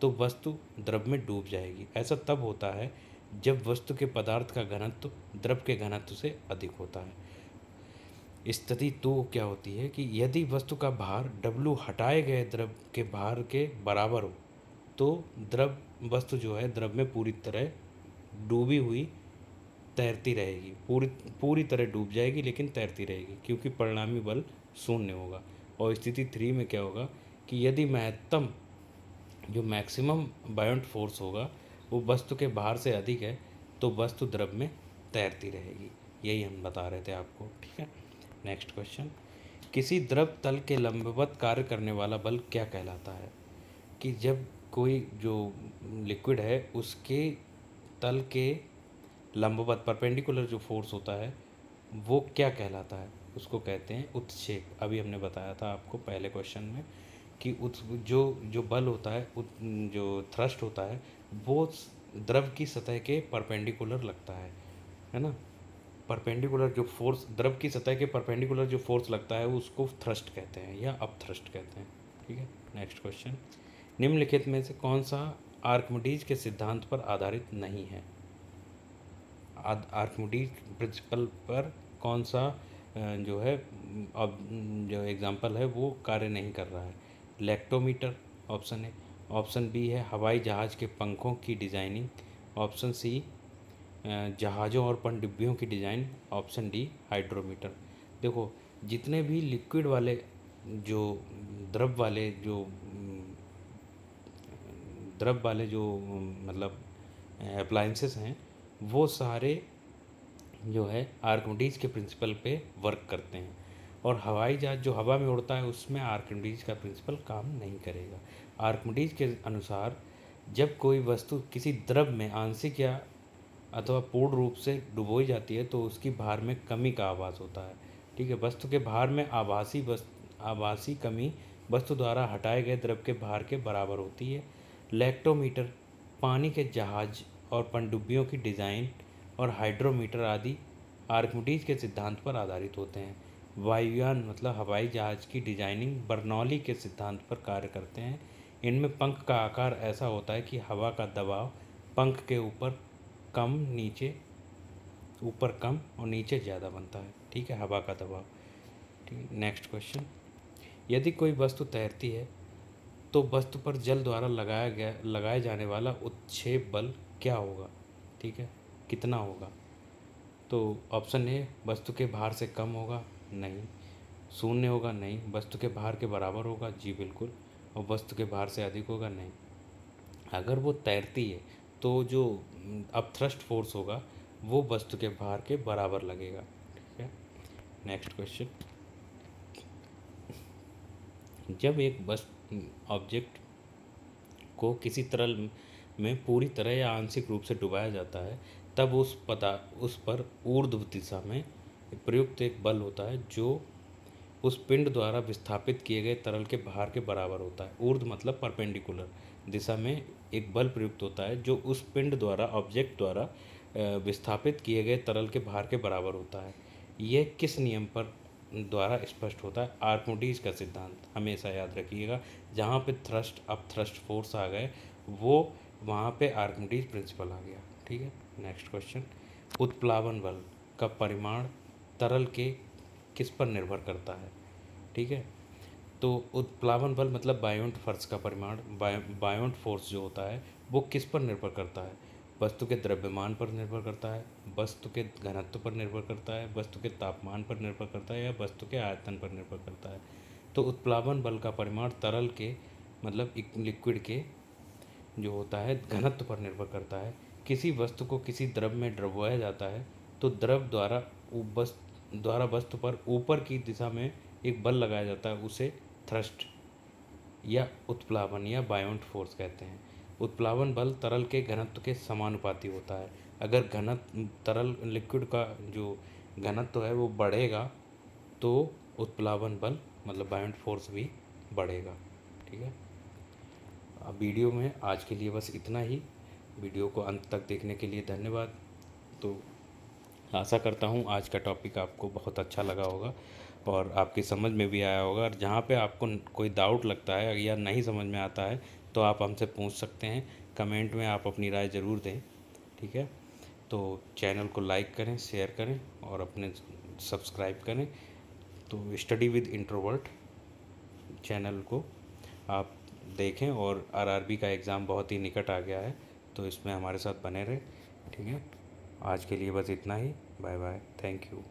तो वस्तु द्रव में डूब जाएगी। ऐसा तब होता है जब वस्तु के पदार्थ का घनत्व द्रव के घनत्व से अधिक होता है। स्थिति दो क्या होती है कि यदि वस्तु का भार W हटाए गए द्रव के भार के बराबर हो तो द्रव वस्तु जो है द्रव में पूरी तरह डूबी हुई तैरती रहेगी, पूरी तरह डूब जाएगी लेकिन तैरती रहेगी, क्योंकि परिणामी बल शून्य होगा। और स्थिति थ्री में क्या होगा कि यदि महत्तम जो मैक्सिमम बायोंट फोर्स होगा वो वस्तु के भार से अधिक है तो वस्तु द्रव में तैरती रहेगी। यही हम बता रहे थे आपको। ठीक है। नेक्स्ट क्वेश्चन, किसी द्रव तल के लंबवत कार्य करने वाला बल क्या कहलाता है? कि जब कोई जो लिक्विड है उसके तल के लंबवत परपेंडिकुलर जो फोर्स होता है वो क्या कहलाता है? उसको कहते हैं उत्क्षेप। अभी हमने बताया था आपको पहले क्वेश्चन में कि जो जो बल होता है, जो थ्रस्ट होता है वो द्रव की सतह के परपेंडिकुलर लगता है ना। परपेंडिकुलर जो फोर्स, द्रव की सतह के परपेंडिकुलर जो फोर्स लगता है उसको थ्रस्ट कहते हैं या अपथ्रस्ट कहते हैं। ठीक है, नेक्स्ट क्वेश्चन। निम्नलिखित में से कौन सा आर्किमिडीज के सिद्धांत पर आधारित नहीं है? आर्किमिडीज प्रिंसिपल पर कौन सा जो है अब जो एग्जांपल है वो कार्य नहीं कर रहा है? लैक्टोमीटर ऑप्शन है, ऑप्शन बी है हवाई जहाज़ के पंखों की डिज़ाइनिंग, ऑप्शन सी जहाज़ों और पनडुब्बियों की डिज़ाइन, ऑप्शन डी हाइड्रोमीटर। देखो, जितने भी लिक्विड वाले जो द्रव वाले जो मतलब अप्लायंसेस हैं वो सारे जो है आर्किमिडीज के प्रिंसिपल पे वर्क करते हैं। और हवाई जहाज जो हवा में उड़ता है उसमें आर्किमिडीज का प्रिंसिपल काम नहीं करेगा। आर्किमिडीज के अनुसार जब कोई वस्तु किसी द्रव में आंशिक या अथवा पूर्ण रूप से डुबोई जाती है तो उसकी भार में कमी का आभास होता है। ठीक है, वस्तु के भार में आभासी कमी वस्तु द्वारा हटाए गए द्रव के भार के बराबर होती है। लैक्टोमीटर पानी के जहाज और पनडुब्बियों की डिज़ाइन और हाइड्रोमीटर आदि आर्किमिडीज के सिद्धांत पर आधारित होते हैं। वायुयान मतलब हवाई जहाज की डिजाइनिंग बर्नौली के सिद्धांत पर कार्य करते हैं। इनमें पंख का आकार ऐसा होता है कि हवा का दबाव पंख के ऊपर कम और नीचे ज़्यादा बनता है। ठीक है, हवा का दबाव। ठीक है, नेक्स्ट क्वेश्चन। यदि कोई वस्तु तैरती है तो वस्तु पर जल द्वारा लगाए जाने वाला उत्क्षेप बल क्या होगा? ठीक है, कितना होगा? तो ऑप्शन ए वस्तु के भार से कम होगा, नहीं। शून्य होगा, नहीं। वस्तु के भार के बराबर होगा, जी बिल्कुल। और वस्तु के भार से अधिक होगा, नहीं। अगर वो तैरती है तो जो अपथ्रस्ट फोर्स होगा वो वस्तु के भार के बराबर लगेगा। ठीक है, नेक्स्ट क्वेश्चन। जब एक ऑब्जेक्ट को किसी तरल में पूरी तरह या आंशिक रूप से डुबाया जाता है तब उस पर ऊर्ध्व दिशा में प्रयुक्त एक बल होता है जो उस पिंड द्वारा विस्थापित किए गए तरल के भार के बराबर होता है। ऊर्ध्व मतलब परपेंडिकुलर दिशा में एक बल प्रयुक्त होता है जो उस पिंड द्वारा, ऑब्जेक्ट द्वारा विस्थापित किए गए तरल के भार के बराबर होता है। यह किस नियम पर द्वारा स्पष्ट होता है? आर्किमिडीज का सिद्धांत हमेशा याद रखिएगा। जहाँ पे थ्रस्ट अप थ्रस्ट फोर्स आ गए वो वहाँ पे आर्किमिडीज प्रिंसिपल आ गया। ठीक है, नेक्स्ट क्वेश्चन। उत्प्लावन बल का परिमाण तरल के किस पर निर्भर करता है? ठीक है, तो उत्प्लावन बल मतलब बायोंट फोर्स का परिमाण, बायोंट फोर्स जो होता है वो किस पर निर्भर करता है? वस्तु के द्रव्यमान पर निर्भर करता है, वस्तु के घनत्व पर निर्भर करता है, वस्तु के तापमान पर निर्भर करता है या वस्तु के आयतन पर निर्भर करता है? तो उत्प्लावन बल का परिमाण तरल के मतलब लिक्विड के जो होता है घनत्व पर निर्भर करता है। किसी वस्तु को किसी द्रव में डुबोया जाता है तो द्रव द्वारा वस्तु पर ऊपर की दिशा में एक बल लगाया जाता है, उसे थ्रस्ट या उत्प्लावन या बायोंट फोर्स कहते हैं। उत्प्लावन बल तरल के घनत्व के समानुपाती होता है। अगर तरल लिक्विड का जो घनत्व है वो बढ़ेगा तो उत्प्लावन बल मतलब बायोंट फोर्स भी बढ़ेगा। ठीक है, अब वीडियो में आज के लिए बस इतना ही। वीडियो को अंत तक देखने के लिए धन्यवाद। तो आशा करता हूँ आज का टॉपिक आपको बहुत अच्छा लगा होगा और आपकी समझ में भी आया होगा। और जहाँ पे आपको कोई डाउट लगता है या नहीं समझ में आता है तो आप हमसे पूछ सकते हैं। कमेंट में आप अपनी राय ज़रूर दें। ठीक है, तो चैनल को लाइक करें, शेयर करें और अपने सब्सक्राइब करें। तो स्टडी विद इंट्रोवर्ट चैनल को आप देखें और आरआरबी का एग्ज़ाम बहुत ही निकट आ गया है तो इसमें हमारे साथ बने रहें। ठीक है, आज के लिए बस इतना ही। Bye bye, thank you.